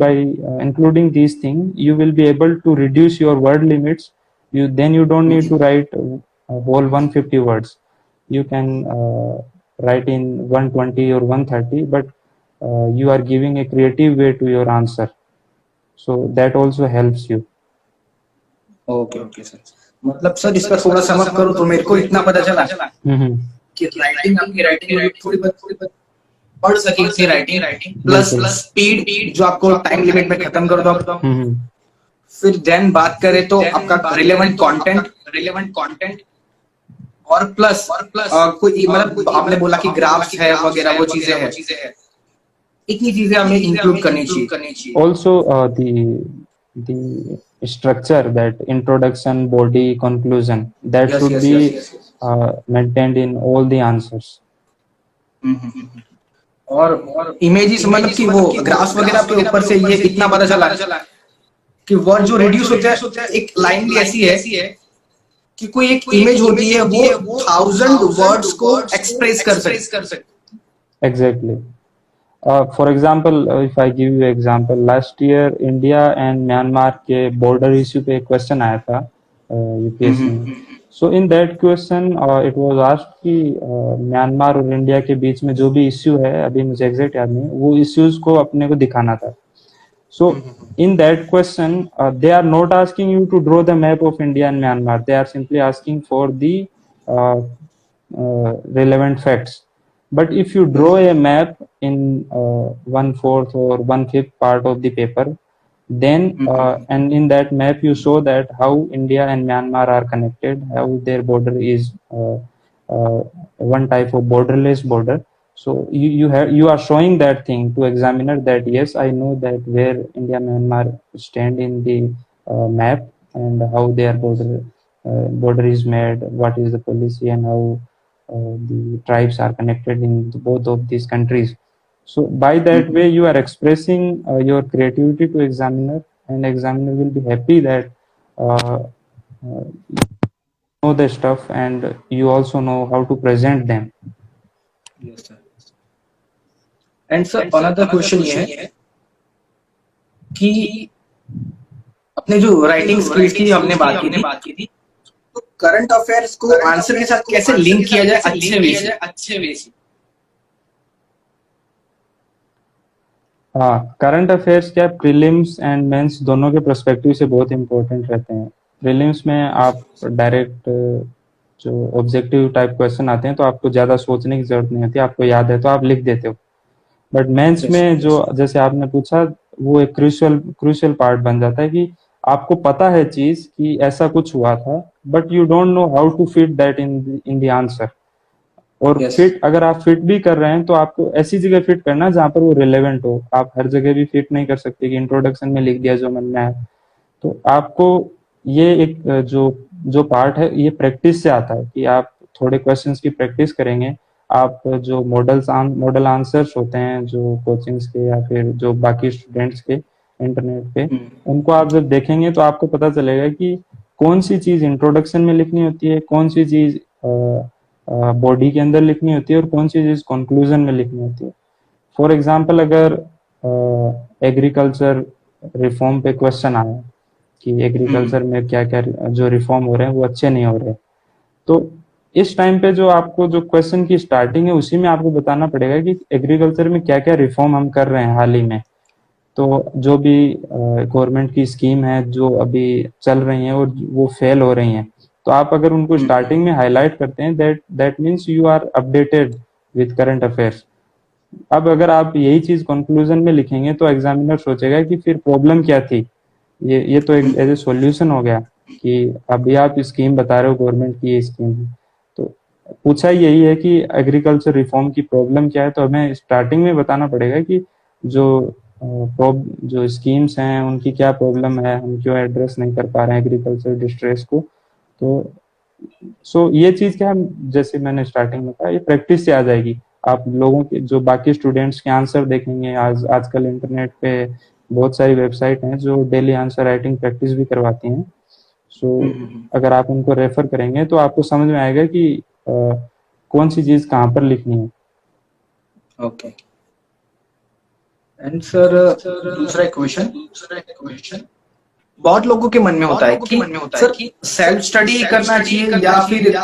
these things, you will be able to reduce your word limits. You don't need to write a whole 150 words. You can write in 120 or 130, but you are giving a creative way to your answer, so that also helps you. Okay okay sir, मतलब sir इसका थोड़ा sum up करूं तो मेरे को इतना पता चला कि राइटिंग, आपकी राइटिंग थोड़ी बहुत पढ़ सके इतनी राइटिंग प्लस स्पीड जो आपको टाइम लिमिट में खत्म कर दो। फिर देन बात करें तो आपका रिलेवेंट कंटेंट और प्लस कोई मतलब आपने बोला कि ग्राफ्स है वगैरह वो चीजें हैं, इतनी चीजें हमें इंक्लूड करनी चाहिए। Also, the structure, that introduction, body, conclusion, that Yes, should yes, be yes, yes, yes. maintained in all the answers. और इमेजेस मतलब कि वो ग्राफ्स वगैरह के ऊपर से ये इतना पता चला कि वर्ड जो रिड्यूस होता है, एक लाइन भी ऐसी है कि कोई एक इमेज होती है वो 1000 वर्ड्स को एक्सप्रेस कर सकते। Exactly. For example, if I give you example, last year India and Myanmar के border issue पे एक question आया था UPSC में. So in that question it was asked कि म्यांमार और इंडिया के बीच में जो भी issue है, अभी मुझे exact याद नहीं, वो issues को अपने को दिखाना था. So in that question they are not asking you to draw the map of India and Myanmar. They are simply asking for the relevant facts. But if you draw a map in 1/4 or 1/5 part of the paper, then and in that map you show that how India and Myanmar are connected, how their border is one type of borderless border. So you are showing that thing to examiner that yes, I know that where India Myanmar stand in the map, and how their border is made, what is the policy, and how the tribes are connected in both of these countries. So by that way you are expressing your creativity to examiner, and examiner will be happy that know the stuff and you also know how to present them. Yes, sir. And sir, another question ये है कि अपने जो writing skills की हमने बात की थी, तो करंट अफेयर्स को आंसर के साथ कैसे लिंक किया जाए अच्छे वे से? हाँ, करंट अफेयर्स क्या, प्रीलिम्स एंड मेंस दोनों के पर्सपेक्टिव से बहुत इंपॉर्टेंट रहते हैं. प्रीलिम्स में आप डायरेक्ट जो ऑब्जेक्टिव टाइप क्वेश्चन आते हैं तो आपको ज्यादा सोचने की जरूरत नहीं होती, आपको याद है तो आप लिख देते हो. बट मेंस में जो जैसे आपने पूछा, वो एक क्रूशियल पार्ट बन जाता है कि आपको पता है चीज कि ऐसा कुछ हुआ था, but you don't know how to fit that in the answer. और फिट अगर आप फिट भी कर रहे हैं तो आपको ऐसी जगह फिट करना जहां पर वो रिलेवेंट हो. आप हर जगह भी फिट नहीं कर सकते कि इंट्रोडक्शन में लिख दिया जो मन में आए. तो आपको ये एक जो पार्ट है ये प्रैक्टिस से आता है कि आप थोड़े क्वेश्चंस की प्रैक्टिस करेंगे. आप जो मॉडल आंसर्स होते हैं जो कोचिंग्स के या फिर जो बाकी स्टूडेंट्स के इंटरनेट पे, उनको आप जब देखेंगे तो आपको पता चलेगा कि कौन सी चीज इंट्रोडक्शन में लिखनी होती है, कौन सी चीज बॉडी के अंदर लिखनी होती है और कौन सी चीज कंक्लूजन में लिखनी होती है. फॉर एग्जांपल, अगर एग्रीकल्चर रिफॉर्म पे क्वेश्चन आया कि एग्रीकल्चर में क्या क्या जो रिफॉर्म हो रहे हैं वो अच्छे नहीं हो रहे, तो इस टाइम पे जो आपको जो क्वेश्चन की स्टार्टिंग है उसी में आपको बताना पड़ेगा कि एग्रीकल्चर में क्या क्या रिफॉर्म हम कर रहे हैं हाल ही में। तो जो भी गवर्नमेंट की स्कीम है जो अभी चल रही हैं और वो फेल हो रही हैं, तो आप अगर उनको स्टार्टिंग में हाईलाइट करते हैं, that means you are updated with current affairs. अब अगर आप यही चीज कंक्लूजन में लिखेंगे तो एग्जामिनर सोचेगा कि फिर प्रॉब्लम क्या थी। ये तो एक एज ए सॉल्यूशन हो गया कि अभी आप स्कीम बता रहे हो गवर्नमेंट की ये स्कीम है। तो पूछा यही है कि एग्रीकल्चर रिफॉर्म की प्रॉब्लम क्या है, तो हमें स्टार्टिंग में बताना पड़ेगा कि जो जो स्कीम्स हैं उनकी क्या प्रॉब्लम है, हम क्यों एड्रेस नहीं कर पा रहे हैं एग्रीकल्चर डिस्ट्रेस को। तो ये चीज क्या है, जैसे मैंने स्टार्टिंग में कहा, ये प्रैक्टिस से आ जाएगी। आप लोगों के जो बाकी स्टूडेंट्स के आंसर देखेंगे, आजकल इंटरनेट पे बहुत सारी वेबसाइट हैं जो डेली आंसर राइटिंग प्रैक्टिस भी करवाती हैं। सो अगर आप उनको रेफर करेंगे तो आपको समझ में आएगा कि कौन सी चीज कहाँ पर लिखनी है। ओके। एंड सर दूसरा क्वेश्चन बहुत लोगों के मन में होता है कि सर सेल्फ स्टडी करना चाहिए या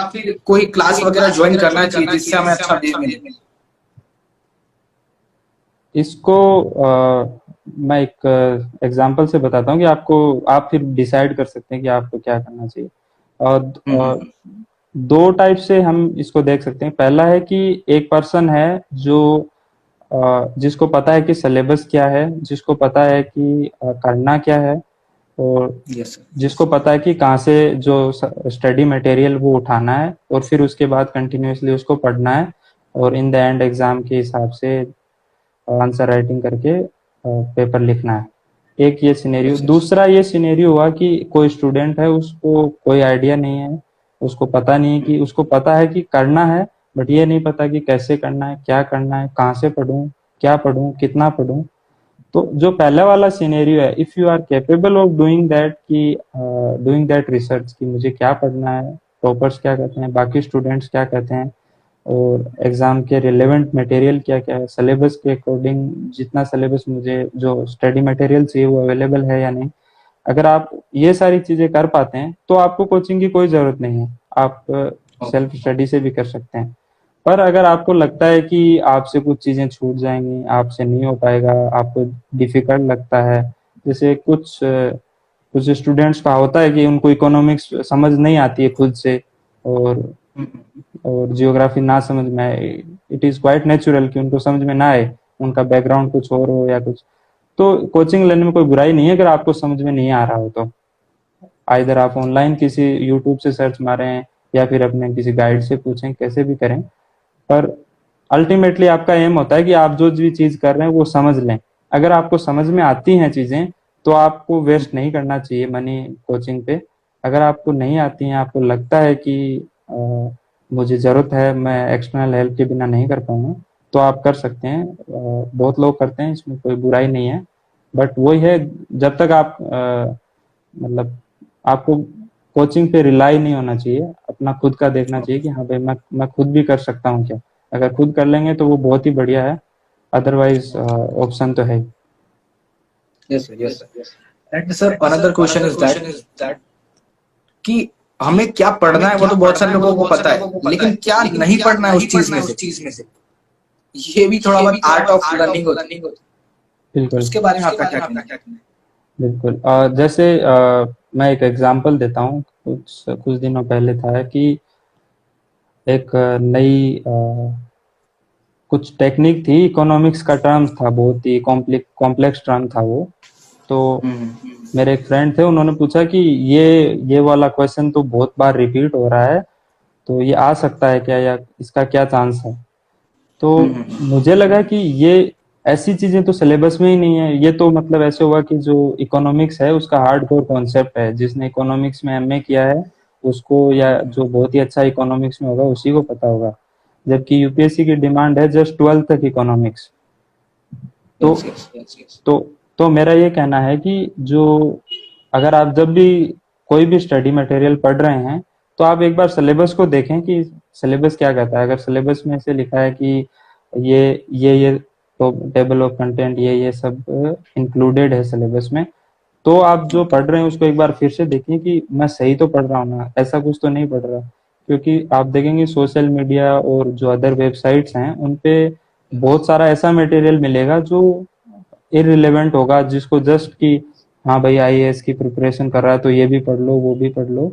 फिर कोई क्लास वगैरह ज्वाइन करना चाहिए जिससे हमें अच्छा दे मिले। इसको मैं एक एग्जांपल से बताता हूँ कि आप फिर डिसाइड कर सकते हैं कि आपको क्या करना चाहिए। और दो टाइप से हम इसको देख सकते हैं। पहला है कि एक पर्सन है जो जिसको पता है कि सिलेबस क्या है, जिसको पता है कि करना क्या है, और जिसको पता है कि कहाँ से जो स्टडी मटेरियल वो उठाना है और फिर उसके बाद कंटिन्यूअसली उसको पढ़ना है और इन द एंड एग्जाम के हिसाब से आंसर राइटिंग करके पेपर लिखना है। एक ये सिनेरियो। दूसरा ये सिनेरियो हुआ कि कोई स्टूडेंट है, उसको कोई आइडिया नहीं है, उसको पता नहीं है कि उसको पता है कि करना है, बट ये नहीं पता कि कैसे करना है, क्या करना है, कहाँ से पढूं, क्या पढूं, कितना पढूं। तो जो पहला वाला सिनेरियो है, if you are capable of doing that research कि मुझे क्या पढ़ना है, टॉपर्स क्या कहते हैं, बाकी स्टूडेंट्स क्या कहते हैं, और एग्जाम के रिलेवेंट मटेरियल क्या क्या है, सिलेबस के अकॉर्डिंग जितना सिलेबस मुझे जो स्टडी मटेरियल चाहिए वो अवेलेबल है या नहीं। अगर आप ये सारी चीजें कर पाते हैं तो आपको कोचिंग की कोई जरूरत नहीं है, आप सेल्फ स्टडी से भी कर सकते हैं। पर अगर आपको लगता है कि आपसे कुछ चीजें छूट जाएंगी, आपसे नहीं हो पाएगा, आपको डिफिकल्ट लगता है, जैसे कुछ स्टूडेंट्स का होता है कि उनको इकोनॉमिक्स समझ नहीं आती है खुद से, और जियोग्राफी ना समझ में आए, इट इज क्वाइट नेचुरल कि उनको समझ में ना आए, उनका बैकग्राउंड कुछ और हो या कुछ। तो कोचिंग लेने में कोई बुराई नहीं है अगर आपको समझ में नहीं आ रहा हो तो। आइदर आप ऑनलाइन किसी यूट्यूब से सर्च मारें या फिर अपने किसी गाइड से पूछें, कैसे भी करें, पर अल्टीमेटली आपका एम होता है कि आप जो भी चीज कर रहे हैं वो समझ लें। अगर आपको समझ में आती हैं चीजें तो आपको वेस्ट नहीं करना चाहिए मनी कोचिंग पे। अगर आपको नहीं आती हैं, आपको लगता है कि मुझे जरूरत है, मैं एक्सटर्नल हेल्प के बिना नहीं कर पाऊंगा, तो आप कर सकते हैं। बहुत लोग करते हैं, इसमें कोई बुराई नहीं है। बट वही है, जब तक आप मतलब आपको कोचिंग पे रिलाई नहीं होना चाहिए, अपना खुद का देखना चाहिए कि हाँ भाई मैं खुद भी कर सकता हूँ क्या। अगर खुद कर लेंगे तो वो बहुत ही बढ़िया है, अदरवाइज ऑप्शन तो है ही। Yes sir. And sir another question is that कि हमें क्या पढ़ना है वो तो बहुत सारे लोगों को पता है, लेकिन क्या नहीं पढ़ना है उस चीज में से, ये भी थोड़ा बहुत आर्ट ऑफ लर्निंग होता है। बिल्कुल, उसके बारे में आपका क्या कहना है? बिल्कुल। जैसे मैं एक एग्जांपल देता हूँ। कुछ दिनों पहले था कि एक नई कुछ टेक्निक थी, इकोनॉमिक्स का टर्म्स था, बहुत ही कॉम्प्लेक्स टर्म था वो। तो मेरे एक फ्रेंड थे, उन्होंने पूछा कि ये वाला क्वेश्चन तो बहुत बार रिपीट हो रहा है, तो ये आ सकता है क्या, या इसका क्या चांस है। तो मुझे लगा कि ये ऐसी चीजें तो सिलेबस में ही नहीं है। ये तो मतलब ऐसे हुआ कि जो इकोनॉमिक्स है उसका हार्डकोर कॉन्सेप्ट है, जिसने इकोनॉमिक्स में एमए किया है उसको, या जो बहुत ही अच्छा इकोनॉमिक्स में होगा उसी को पता होगा। जबकि यूपीएससी की डिमांड है जस्ट 12th तक इकोनॉमिक्स। तो तो तो मेरा ये कहना है कि जो अगर आप जब भी कोई भी स्टडी मटेरियल पढ़ रहे हैं तो आप एक बार सिलेबस को देखें कि सिलेबस क्या कहता है। अगर सिलेबस में से लिखा है कि ये तो टेबल ऑफ कंटेंट ये सब इंक्लूडेड है सिलेबस में, तो आप जो पढ़ रहे हैं उसको एक बार फिर से देखें कि मैं सही तो पढ़ रहा हूँ ना, ऐसा कुछ तो नहीं पढ़ रहा। क्योंकि आप देखेंगे सोशल मीडिया और जो अदर वेबसाइट्स हैं उन पे बहुत सारा ऐसा मटेरियल मिलेगा जो इररिलेवेंट होगा, जिसको जस्ट कि हाँ भाई आईएएस की प्रिपरेशन कर रहा है तो ये भी पढ़ लो वो भी पढ़ लो।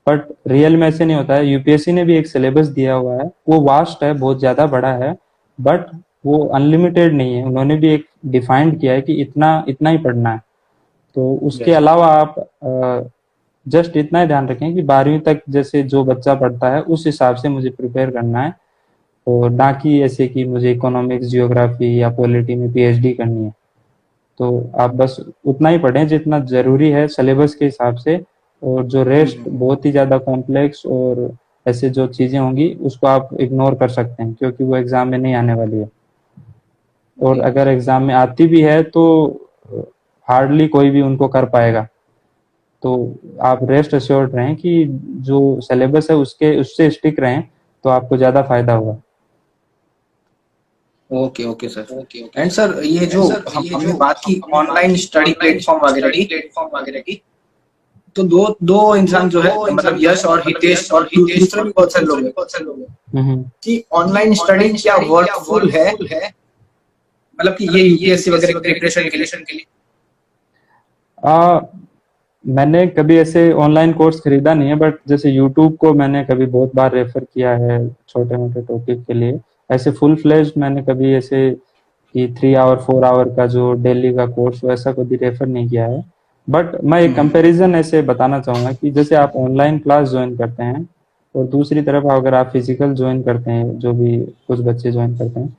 बट रियल में ऐसे नहीं होता है। यूपीएससी ने भी एक सिलेबस दिया हुआ है, वो वास्ट है, बहुत ज्यादा बड़ा है, बट वो अनलिमिटेड नहीं है। उन्होंने भी एक डिफाइंड किया है कि इतना इतना ही पढ़ना है। तो उसके यस। अलावा आप जस्ट इतना ही ध्यान रखें कि 12वीं तक जैसे जो बच्चा पढ़ता है उस हिसाब से मुझे प्रिपेयर करना है, और ना कि ऐसे कि मुझे इकोनॉमिक्स जियोग्राफी या पॉलिटी में पीएचडी करनी है। तो आप बस उतना ही पढ़ें जितना जरूरी है सिलेबस के हिसाब से, और जो रेस्ट बहुत ही ज्यादा कॉम्प्लेक्स और ऐसे जो चीजें होंगी उसको आप इग्नोर कर सकते हैं, क्योंकि वो एग्जाम में नहीं आने वाली है। और जी। अगर एग्जाम में आती भी है तो हार्डली कोई भी उनको कर पाएगा। तो आप रेस्ट एश्योर्ड रहें कि जो सिलेबस है उसके उससे स्टिक रहें, तो आपको ज्यादा फायदा होगा। Okay okay sir. And sir ये जो हमने बात की ऑनलाइन स्टडी प्लेटफॉर्म वगैरह की, तो दो दो इंसान जो है मतलब यश और हितेश और दूसरे भी बहुत सारे लोग हैं हम्म। कि ऑनलाइन स्टडी क्या वर्कफुल है, मतलब कि ये यूपीएससी वगैरह की प्रिपरेशन के लिए। आ, मैंने कभी ऐसे ऑनलाइन कोर्स खरीदा नहीं है, बट जैसे यूट्यूब को मैंने कभी बहुत बार रेफर किया है छोटे मोटे टॉपिक के लिए। ऐसे फुल फ्लेज्ड मैंने कभी ऐसे कि 3 आवर 4 आवर का जो डेली का कोर्स वैसा कभी रेफर नहीं किया है। बट मैं एक कंपैरिजन ऐसे बताना चाहूंगा कि जैसे आप ऑनलाइन क्लास ज्वाइन करते हैं और दूसरी तरफ अगर आप फिजिकल ज्वाइन करते हैं, जो भी कुछ बच्चे ज्वाइन करते हैं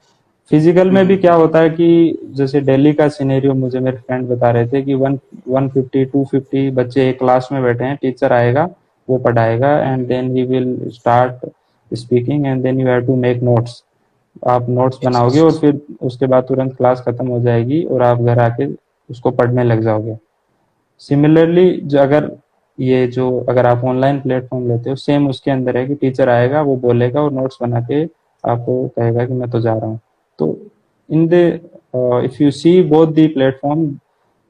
फिजिकल में भी क्या होता है कि जैसे दिल्ली का सिनेरियो मुझे मेरे फ्रेंड बता रहे थे कि 150 250 बच्चे एक क्लास में बैठे हैं, टीचर आएगा वो पढ़ाएगा and then he will start speaking and then you have to make notes. आप नोट्स यस बनाओगे यस और यस। फिर उसके बाद तुरंत क्लास खत्म हो जाएगी और आप घर आके उसको पढ़ने लग जाओगे। सिमिलरली जो अगर आप ऑनलाइन प्लेटफॉर्म लेते हो सेम उसके अंदर है कि टीचर आएगा वो बोलेगा और नोट्स बना के आपको कहेगा कि मैं तो जा रहा हूँ। तो in the if you see both the platform,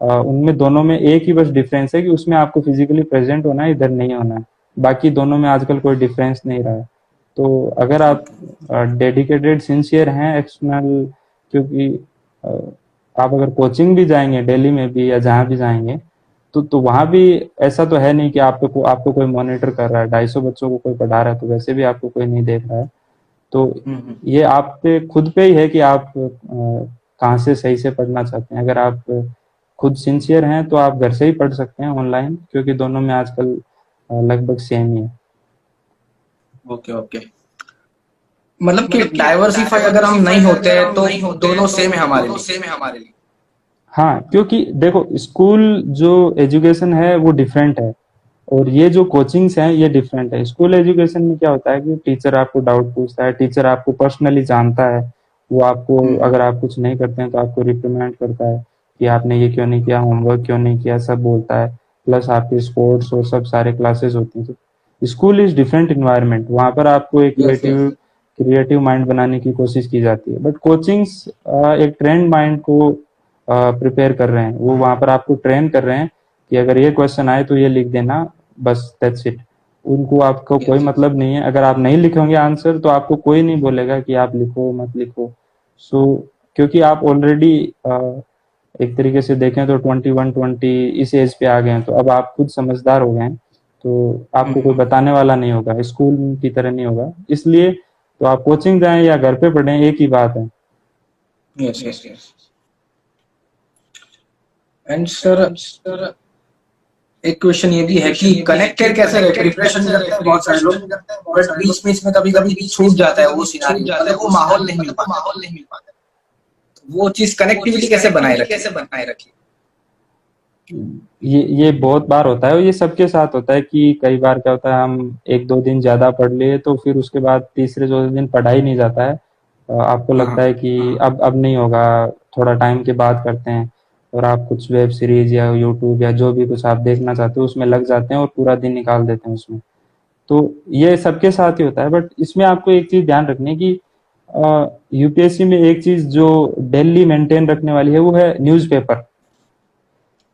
उनमें दोनों में एक ही बस डिफरेंस है कि उसमें आपको फिजिकली प्रेजेंट होना है, इधर नहीं होना है। बाकी दोनों में आजकल कोई डिफरेंस नहीं रहा है। तो अगर आप डेडिकेटेड सिंसियर हैं एक्सटर्नल, क्योंकि अ, आप अगर कोचिंग भी जाएंगे दिल्ली में भी या जहाँ भी जाएंगे तो वहां भी ऐसा तो है नहीं कि आपको कोई मॉनिटर कर रहा है, 250 बच्चों को कोई पढ़ा रहा है तो वैसे भी आपको कोई नहीं देख रहा है। तो ये आप पे खुद पे ही है कि आप कहाँ से सही से पढ़ना चाहते हैं। अगर आप खुद सिंसियर हैं तो आप घर से ही पढ़ सकते हैं ऑनलाइन, क्योंकि दोनों में आजकल लगभग सेम ही है। Okay okay. मतलब कि डाइवर्सिफाई अगर हम नहीं होते हैं तो दोनों सेम है हमारे लिए। हाँ, क्योंकि देखो स्कूल जो एजुकेशन है वो डिफरेंट है, और ये जो कोचिंग्स हैं ये डिफरेंट है। स्कूल एजुकेशन में क्या होता है कि टीचर आपको डाउट पूछता है, टीचर आपको पर्सनली जानता है, वो आपको अगर आप कुछ नहीं करते हैं तो आपको रिप्रीमेंड करता है कि आपने ये क्यों नहीं किया, होमवर्क क्यों नहीं किया, सब बोलता है। प्लस आपके स्पोर्ट्स और सब सारे क्लासेस होती हैं। तो स्कूल इज डिफरेंट इन्वायरमेंट, वहां पर आपको एक yes yes. Creative creative mind बनाने की कोशिश की जाती है। बट कोचिंग्स एक ट्रेंड माइंड को प्रिपेयर कर रहे हैं, वो वहां पर आपको ट्रेन कर रहे हैं कि अगर ये क्वेश्चन आए तो ये लिख देना, बस दैट्स इट। उनको आपको कोई मतलब नहीं है, अगर आप नहीं लिखोगे आंसर तो आपको कोई नहीं बोलेगा कि आप लिखो मत लिखो। सो क्योंकि आप ऑलरेडी एक तरीके से देखें तो 21 20 इस एज पे आ गए हैं, तो अब आप खुद समझदार हो गए हैं, तो आपको कोई बताने वाला नहीं होगा, स्कूल की तरह नहीं होगा। इसलिए तो आप कोचिंग जाएं या घर पे पढ़ें एक ही बात है। Yes yes yes. And sir एक क्वेश्चन ये भी है कि कनेक्टेड कैसे रहे, प्रिपरेशन करते हैं बहुत सारे लोग बट बीच बीच में कभी कभी छूट जाता है वो सिनारियो, मतलब वो माहौल नहीं मिल पाता, वो चीज कनेक्टिविटी कैसे बनाए रखे। ये बहुत बार होता है और ये सबके साथ होता है कि कई बार क्या होता है हम 1 2 दिन ज्यादा पढ़ लिए तो फिर उसके बाद तीसरे चौथे दिन पढ़ा ही नहीं जाता है। आपको लगता है कि अब नहीं होगा, थोड़ा टाइम के बाद करते हैं, और आप कुछ वेब सीरीज या यूट्यूब या जो भी कुछ आप देखना चाहते हो उसमें लग जाते हैं और पूरा दिन निकाल देते हैं उसमें। तो ये सबके साथ ही होता है। बट इसमें आपको एक चीज ध्यान रखनी है कि यूपीएससी में एक चीज जो डेली मेंटेन रखने वाली है वो है न्यूज़पेपर।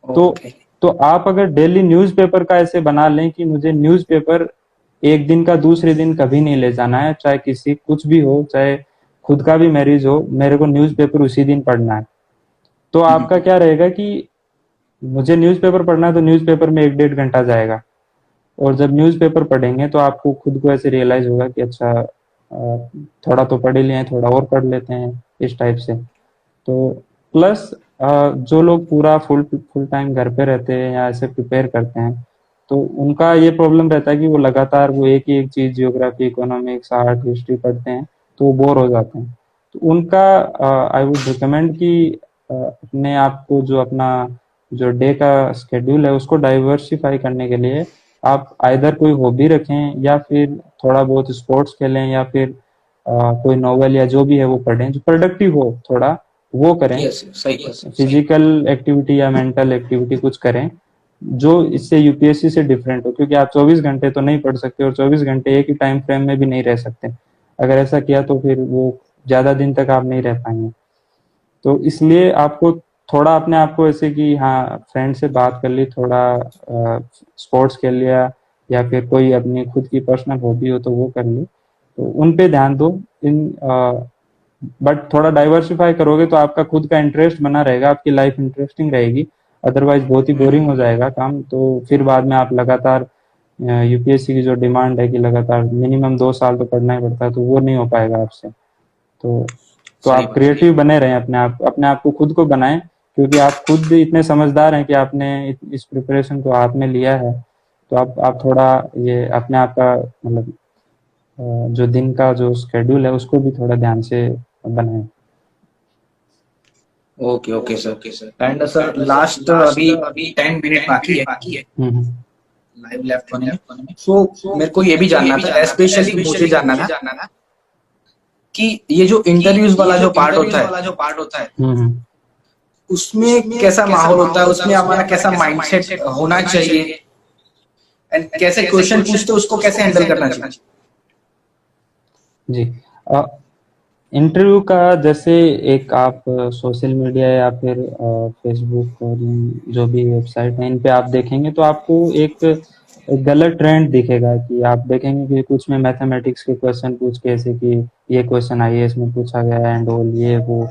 तो ओके। तो आप अगर डेली न्यूज़पेपर का ऐसे बना लें कि मुझे न्यूज़पेपर एक दिन का दूसरे दिन कभी नहीं ले जाना है, चाहे किसी कुछ भी हो, चाहे खुद का भी मैरिज हो, मेरे को न्यूज़पेपर उसी दिन पढ़ना है। तो आपका क्या रहेगा कि मुझे न्यूज़पेपर पढ़ना है तो न्यूज़पेपर में 1 डेढ़ घंटा जाएगा, और जब न्यूज़पेपर पढ़ेंगे तो आपको खुद को ऐसे रियलाइज होगा कि अच्छा थोड़ा तो पढ़ ही लिए हैं, थोड़ा और पढ़ लेते हैं, इस टाइप से। तो प्लस जो लोग पूरा फुल फुल टाइम घर पे रहते हैं या ऐसे प्रिपेयर करते हैं, तो उनका ये प्रॉब्लम रहता है कि वो लगातार वो एक ही एक चीज, जियोग्राफी, इकोनॉमिक्स, आर्ट, हिस्ट्री पढ़ते हैं, तो वो बोर हो जाते हैं। तो उनका आई वुड रिकमेंड कि अपने आप को, जो अपना जो डे का स्केड्यूल है उसको डाइवर्सिफाई करने के लिए आप आइदर कोई हॉबी रखें, या फिर थोड़ा बहुत स्पोर्ट्स खेलें, या फिर कोई नॉवेल या जो भी है वो पढ़ें जो प्रोडक्टिव हो थोड़ा, वो करें। यस, सही बात। फिजिकल एक्टिविटी या मेंटल एक्टिविटी कुछ करें जो इससे यूपीएससी से डिफरेंट हो, क्योंकि आप 24 घंटे तो नहीं पढ़ सकते, और 24 घंटे एक ही टाइम फ्रेम में भी नहीं रह सकते। अगर ऐसा किया तो फिर वो ज्यादा दिन तक आप नहीं रह पाएंगे। तो इसलिए आपको थोड़ा अपने आप को ऐसे कि हाँ, फ्रेंड से बात कर ली, थोड़ा स्पोर्ट्स खेल लिया, या फिर कोई अपनी खुद की पर्सनल हॉबी हो तो वो कर ली, तो उन पे ध्यान दो। इन बट थोड़ा डाइवर्सिफाई करोगे तो आपका खुद का इंटरेस्ट बना रहेगा, आपकी लाइफ इंटरेस्टिंग रहेगी। अदरवाइज बहुत ही बोरिंग हो जाएगा काम, तो फिर बाद में आप लगातार यूपीएससी की जो डिमांड है कि लगातार मिनिमम 2 साल तो पढ़ना ही पड़ता है, तो वो नहीं हो पाएगा आपसे। तो सही आप बात। क्रिएटिव बने रहें, अपने आप को खुद को बनाएं, क्योंकि आप खुद इतने समझदार हैं कि आपने इस प्रिपरेशन को हाथ में लिया है। तो आप थोड़ा ये अपने आप का मतलब जो दिन का जो शेड्यूल है उसको भी थोड़ा ध्यान से बनाएं। Okay, okay sir. And sir last अभी 10 मिनट बाकी है हम्म। लाइव लेफ्ट होने में। सो मेरे को ये भी जानना था, स्पेशली मुझे जानना था कि ये जो इंटरव्यूज वाला जो पार्ट होता है हम्म। उसमें कैसा माहौल होता है, उसमें हमारा कैसा माइंडसेट होना चाहिए, एंड कैसे क्वेश्चन पूछते हैं उसको कैसे हैंडल करना चाहिए। जी, इंटरव्यू का जैसे एक आप सोशल मीडिया या फिर फेसबुक और जो भी वेबसाइट है इन पे आप देखेंगे तो आपको एक गलत ट्रेंड दिखेगा, कि आप देखेंगे कि कुछ में मैथमेटिक्स के क्वेश्चन पूछ के, ऐसे कि ये क्वेश्चन आईएएस में पूछा गया एंड ऑल, ये वो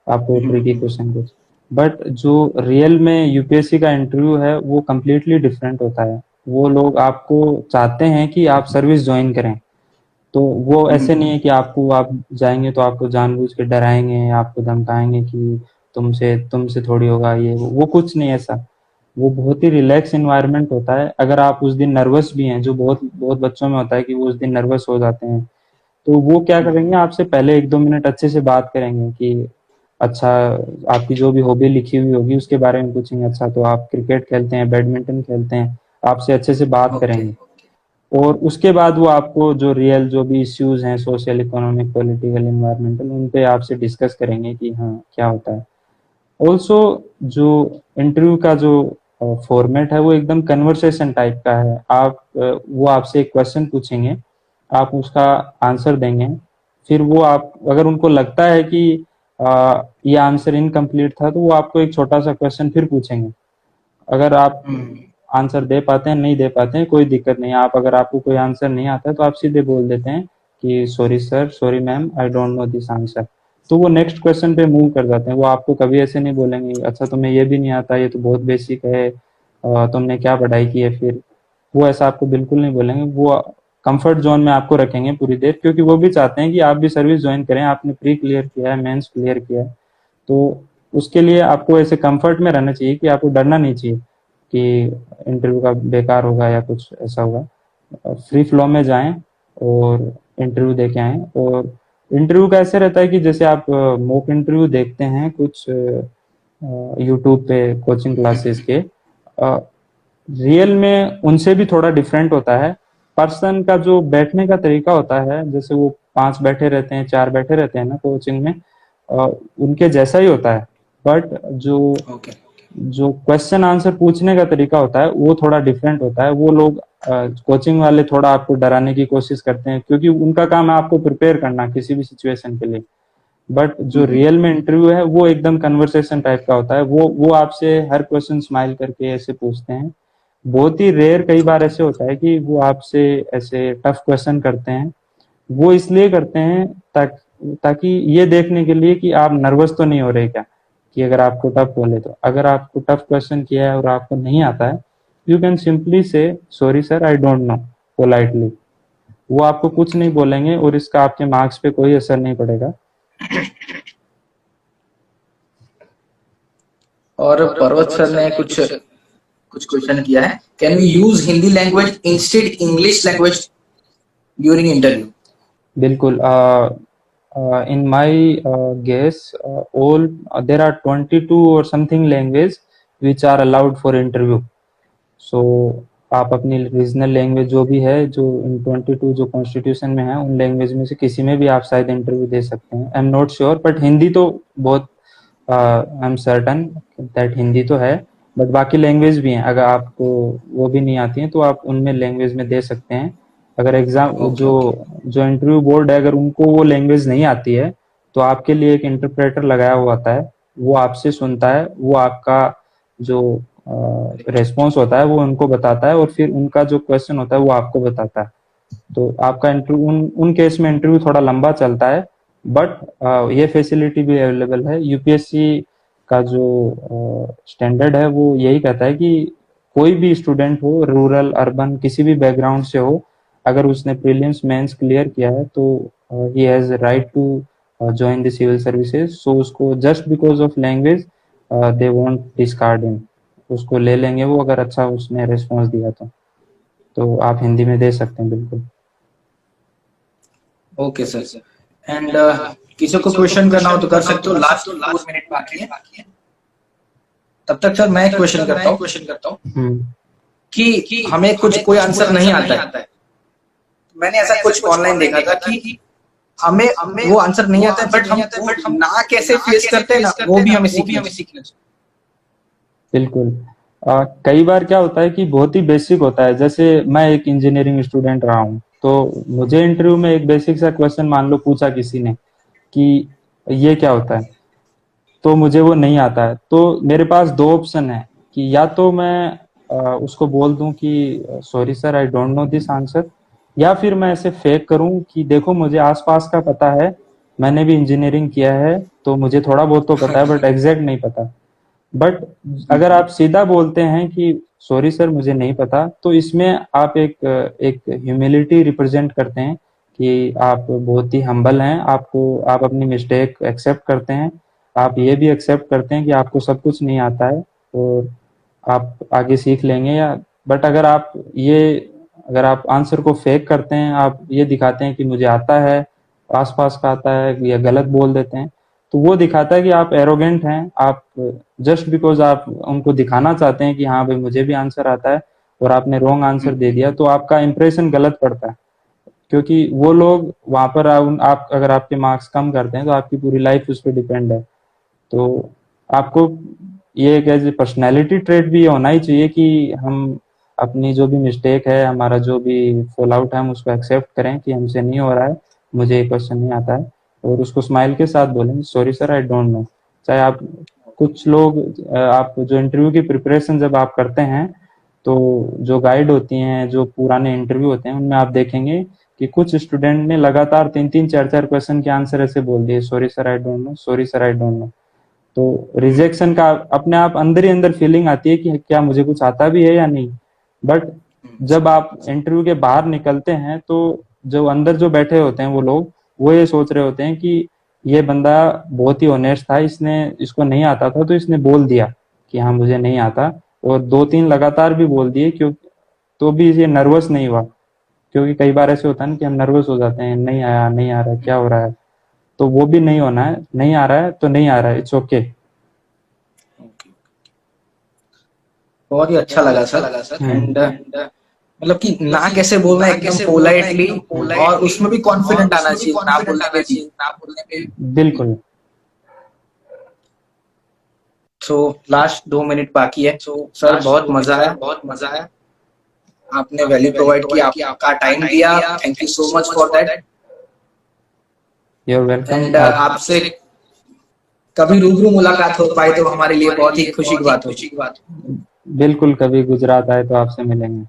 आपको ट्रिकी क्वेश्चन कुछ। बट जो रियल में यूपीएससी का इंटरव्यू है वो कम्प्लीटली डिफरेंट होता है। वो लोग आपको चाहते हैं कि आप सर्विस ज्वाइन करें, तो वो ऐसे नहीं है कि आप जाएंगे तो आपको जानबूझ के डराएंगे, आपको धमकाएंगे कि तुमसे थोड़ी होगा ये वो कुछ नहीं ऐसा। वो बहुत ही रिलैक्स एनवायरनमेंट होता है। अगर आप उस दिन नर्वस भी हैं, जो बहुत बहुत बच्चों में होता है कि वो उस दिन नर्वस हो जाते हैं, तो वो क्या करेंगे, आपसे पहले 1-2 मिनट अच्छे से बात करेंगे कि अच्छा, आपकी जो भी हॉबी लिखी हुई होगी उसके बारे में पूछेंगे। अच्छा, तो आप क्रिकेट खेलते हैं, बैडमिंटन खेलते हैं, आपसे अच्छे से बात ओके। करेंगे। और उसके बाद वो आपको जो रियल जो भी इश्यूज हैं, सोशल, इकोनॉमिक, पॉलिटिकल, इन्वायरमेंटल, उन पे आपसे डिस्कस करेंगे कि हाँ क्या होता है। ऑल्सो जो इंटरव्यू का जो फॉर्मेट है वो एकदम कन्वर्सेशन टाइप का है। वो आपसे एक क्वेश्चन पूछेंगे, आप उसका आंसर देंगे। फिर वो आप अगर उनको लगता है कि ये आंसर इनकम्प्लीट था तो वो आपको एक छोटा सा क्वेश्चन फिर पूछेंगे। अगर आप आंसर दे पाते हैं, नहीं दे पाते हैं, कोई दिक्कत नहीं। आप अगर आपको कोई आंसर नहीं आता है तो आप सीधे बोल देते हैं कि sorry sir, sorry ma'am, I don't know this answer. तो वो नेक्स्ट क्वेश्चन पे मूव कर जाते हैं। वो आपको कभी ऐसे नहीं बोलेंगे अच्छा तुम्हें ये भी नहीं आता, ये तो बहुत बेसिक है, तुमने क्या पढ़ाई की है फिर। वो ऐसा आपको बिल्कुल नहीं बोलेंगे। वो कंफर्ट जोन में आपको रखेंगे पूरी देर, क्योंकि वो भी चाहते हैं कि आप भी सर्विस ज्वाइन करें। आपने प्री क्लियर किया है, मेंस क्लियर किया है, तो उसके लिए आपको ऐसे कंफर्ट में रहना चाहिए कि आपको डरना नहीं चाहिए कि इंटरव्यू का बेकार होगा या कुछ ऐसा होगा। फ्री फ्लो में जाएं और इंटरव्यू दे के आएं। और इंटरव्यू का ऐसे रहता है कि जैसे आप मॉक इंटरव्यू देखते हैं कुछ यूट्यूब पे कोचिंग क्लासेस के, रियल में उनसे भी थोड़ा डिफरेंट होता है। पर्सन का जो बैठने का तरीका होता है, जैसे वो 5 बैठे रहते हैं, 4 बैठे रहते हैं ना कोचिंग में, उनके जैसा ही होता है। बट जो ओके। जो क्वेश्चन आंसर पूछने का तरीका होता है वो थोड़ा डिफरेंट होता है। वो लोग कोचिंग वाले थोड़ा आपको डराने की कोशिश करते हैं, क्योंकि उनका काम है आपको प्रिपेयर करना किसी भी सिचुएशन के लिए। बट जो रियल में इंटरव्यू है वो एकदम कन्वर्सेशन टाइप का होता है। वो आपसे हर क्वेश्चन स्माइल करके ऐसे पूछते हैं बहुत ही रेयर कई बार ऐसे होता है कि वो आपसे ऐसे टफ क्वेश्चन करते हैं। वो इसलिए करते हैं ताकि ये देखने के लिए कि आप नर्वस तो नहीं हो रहे क्या, कि अगर आपको टफ बोले तो। अगर आपको टफ क्वेश्चन किया है और आपको नहीं आता है, यू कैन सिंपली से sorry sir I don't know, politely. वो आपको कुछ नहीं बोलेंगे और इसका आपके मार्क्स पे कोई असर नहीं पड़ेगा। और पर्वत सर ने कुछ कुछ क्वेश्चन किया है, can we use Hindi language instead English language during interview? बिल्कुल। in my guess, all there are 22 or something language which are allowed for interview. So आप अपनी रीजनल लैंग्वेज जो भी है, जो इन 22 जो कॉन्स्टिट्यूशन में है, उन लैंग्वेज में से किसी में भी आप शायद इंटरव्यू दे सकते हैं। I am not sure, but Hindi तो बहुत, I am certain that Hindi तो है, बट बाकी लैंग्वेज भी हैं। अगर आपको वो भी नहीं आती हैं तो आप उनमें लैंग्वेज में दे सकते हैं। अगर एग्जाम ओके जो ओके जो इंटरव्यू बोर्ड है, अगर उनको वो लैंग्वेज नहीं आती है तो आपके लिए एक इंटरप्रेटर लगाया हुआ आता है। वो आपसे सुनता है, वो आपका जो रेस्पॉन्स होता है वो उनको बताता है, और फिर उनका जो क्वेश्चन होता है वो आपको बताता है। तो आपका इंटरव्यू उन केस में इंटरव्यू थोड़ा लंबा चलता है, बट ये फैसिलिटी भी अवेलेबल है। यूपीएससी का जो स्टैंडर्ड है वो यही कहता है कि कोई भी स्टूडेंट हो, रूरल अर्बन किसी भी बैकग्राउंड से हो, अगर उसने प्रीलिम्स मेंस क्लियर किया है तो he has right to join the civil services. So उसको just because of language they won't discard him, उसको ले लेंगे वो, अगर अच्छा उसने रिस्पॉन्स दिया तो आप हिंदी में दे सकते हैं बिल्कुल। Okay sir. एंड किसी को क्वेश्चन करना हो तो कर सकते हो, लास्ट 4 मिनट बाकी है। तब तक सर मैं क्वेश्चन करता हूँ कि हमें कुछ कोई आंसर नहीं आता है। मैंने ऐसा कुछ ऑनलाइन देखा था कि हमें वो आंसर नहीं आता है, बट हम ना कैसे फेस करते हैं ना, वो भी हमें सीखना चाहिए। बिल्कुल। कई बार क्या होता है कि बहुत ही बेसिक होता है। जैसे मैं एक इंजीनियरिंग स्टूडेंट रहा हूँ, तो मुझे इंटरव्यू में एक बेसिक सा क्वेश्चन मान लो पूछा किसी ने कि ये क्या होता है, तो मुझे वो नहीं आता है। तो मेरे पास दो ऑप्शन है कि या तो मैं उसको बोल दूं कि sorry sir I don't know this answer, या फिर मैं ऐसे फेक करूं कि देखो मुझे आसपास का पता है, मैंने भी इंजीनियरिंग किया है तो मुझे थोड़ा बहुत तो पता है बट एग्जैक्ट नहीं पता। बट अगर आप सीधा बोलते हैं कि सॉरी सर मुझे नहीं पता, तो इसमें आप एक ह्यूमिलिटी रिप्रेजेंट करते हैं कि आप बहुत ही हम्बल हैं, आप अपनी मिस्टेक एक्सेप्ट करते हैं। आप ये भी एक्सेप्ट करते हैं कि आपको सब कुछ नहीं आता है और आप आगे सीख लेंगे। या बट अगर आप आंसर को फेक करते हैं, आप ये दिखाते हैं कि मुझे आता है, आसपास का आता है, या गलत बोल देते हैं, तो वो दिखाता है कि आप एरोगेंट हैं। आप जस्ट बिकॉज आप उनको दिखाना चाहते हैं कि हाँ भाई मुझे भी आंसर आता है, और आपने रॉन्ग आंसर दे दिया, तो आपका इंप्रेशन गलत पड़ता है। क्योंकि वो लोग वहां पर आप अगर आपके मार्क्स कम करते हैं तो आपकी पूरी लाइफ उस पर डिपेंड है। तो आपको ये एक एज ए पर्सनैलिटी ट्रेट भी होना ही चाहिए कि हम अपनी जो भी मिस्टेक है, हमारा जो भी फॉल आउट है, हम उसको एक्सेप्ट करें कि हमसे नहीं हो रहा है, मुझे ये क्वेश्चन नहीं आता है, और उसको स्माइल के साथ बोलें sorry sir I don't know. चाहे आप कुछ लोग आप जो इंटरव्यू की प्रिपरेशन जब आप करते हैं, तो जो गाइड होती हैं, जो पुराने इंटरव्यू होते हैं, उनमें आप देखेंगे कि कुछ स्टूडेंट ने लगातार 3-3 4-4 क्वेश्चन के आंसर ऐसे बोल दिए, sorry sir I don't know, sorry sir I don't know. तो रिजेक्शन का अपने आप अंदर ही अंदर फीलिंग आती है कि क्या मुझे कुछ आता भी है या नहीं। बट जब आप इंटरव्यू के बाहर निकलते हैं तो जो अंदर जो बैठे होते हैं वो लोग, वो ये सोच रहे होते हैं कि ये बंदा बहुत ही ऑनेस्ट था, इसको नहीं आता था तो इसने बोल दिया कि हाँ मुझे नहीं आता, और 2-3 लगातार भी बोल दिए, क्यों तो भी ये नर्वस नहीं हुआ। क्योंकि कई बार ऐसे होता है ना कि हम नर्वस हो जाते हैं, नहीं आया नहीं आ रहा क्या हो रहा है, तो वो भी नहीं होना है। नहीं आ रहा है तो नहीं आ रहा है, इट्स ओके। बहुत ही अच्छा लगा सर। एंड मतलब कि ना कैसे बोलना है एकदम पोलाइटली, और उसमें भी कॉन्फिडेंट आना चाहिए ना बोलने पे भी। बिल्कुल। सो लास्ट 2 मिनट बाकी है। सर बहुत मजा आया, आपने वैल्यू प्रोवाइड किया, आपका टाइम दिया, thank you so much for that. You are welcome. And आपसे कभी रूबरू मुलाकात हो पाए तो हमारे लिए बहुत ही खुशी की बात होगी। बिल्कुल, कभी गुजरात आए तो आपसे मिलेंगे।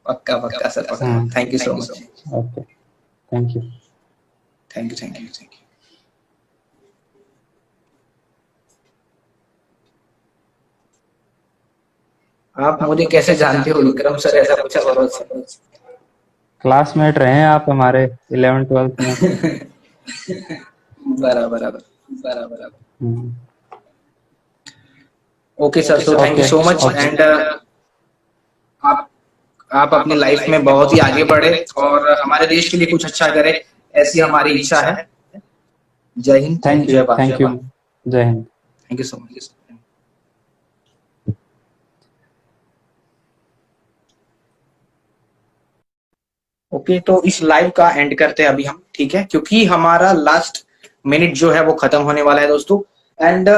पक्का पक्का सर, पक्का। हम्म। Thank you so much. Okay, thank you. Thank you, thank you, thank you. आप मुझे कैसे जानते हो विक्रम सर, ऐसा पूछा करो सर। क्लासमेट रहे हैं आप हमारे 11th-12th में। बराबर बराबर बराबर। हम्म। Okay sir, so thank you okay, so much okay. And आप आप अपनी लाइफ में बहुत ही आगे बढ़े और हमारे देश के लिए कुछ अच्छा करे, ऐसी हमारी इच्छा है। जय हिंद, थैंक यू, जय भारत। Thank you. जय Hind. Thank you so much. Okay, तो इस लाइव का एंड करते हैं अभी हम, ठीक है, क्योंकि हमारा लास्ट मिनट जो है वो खत्म होने वाला है दोस्तों। एंड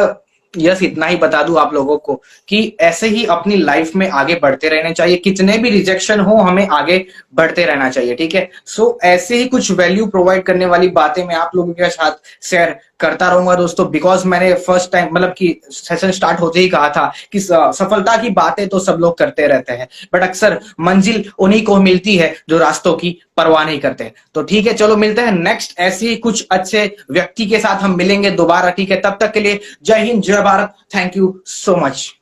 यस, इतना ही बता दूं आप लोगों को कि ऐसे ही अपनी लाइफ में आगे बढ़ते रहने चाहिए, कितने भी रिजेक्शन हो हमें आगे बढ़ते रहना चाहिए, ठीक है। सो ऐसे ही कुछ वैल्यू प्रोवाइड करने वाली बातें मैं आप लोगों के साथ शेयर करता रहूंगा दोस्तों, बिकॉज मैंने फर्स्ट टाइम मतलब कि सेशन स्टार्ट होते ही कहा था कि सफलता की बातें तो सब लोग करते रहते हैं, बट अक्सर मंजिल उन्हीं को मिलती है जो रास्तों की परवाह नहीं करते। तो ठीक है, चलो मिलते हैं नेक्स्ट ऐसे ही कुछ अच्छे व्यक्ति के साथ, हम मिलेंगे दोबारा, ठीक है। तब तक के लिए जय हिंद, जय Bharat. Thank you so much.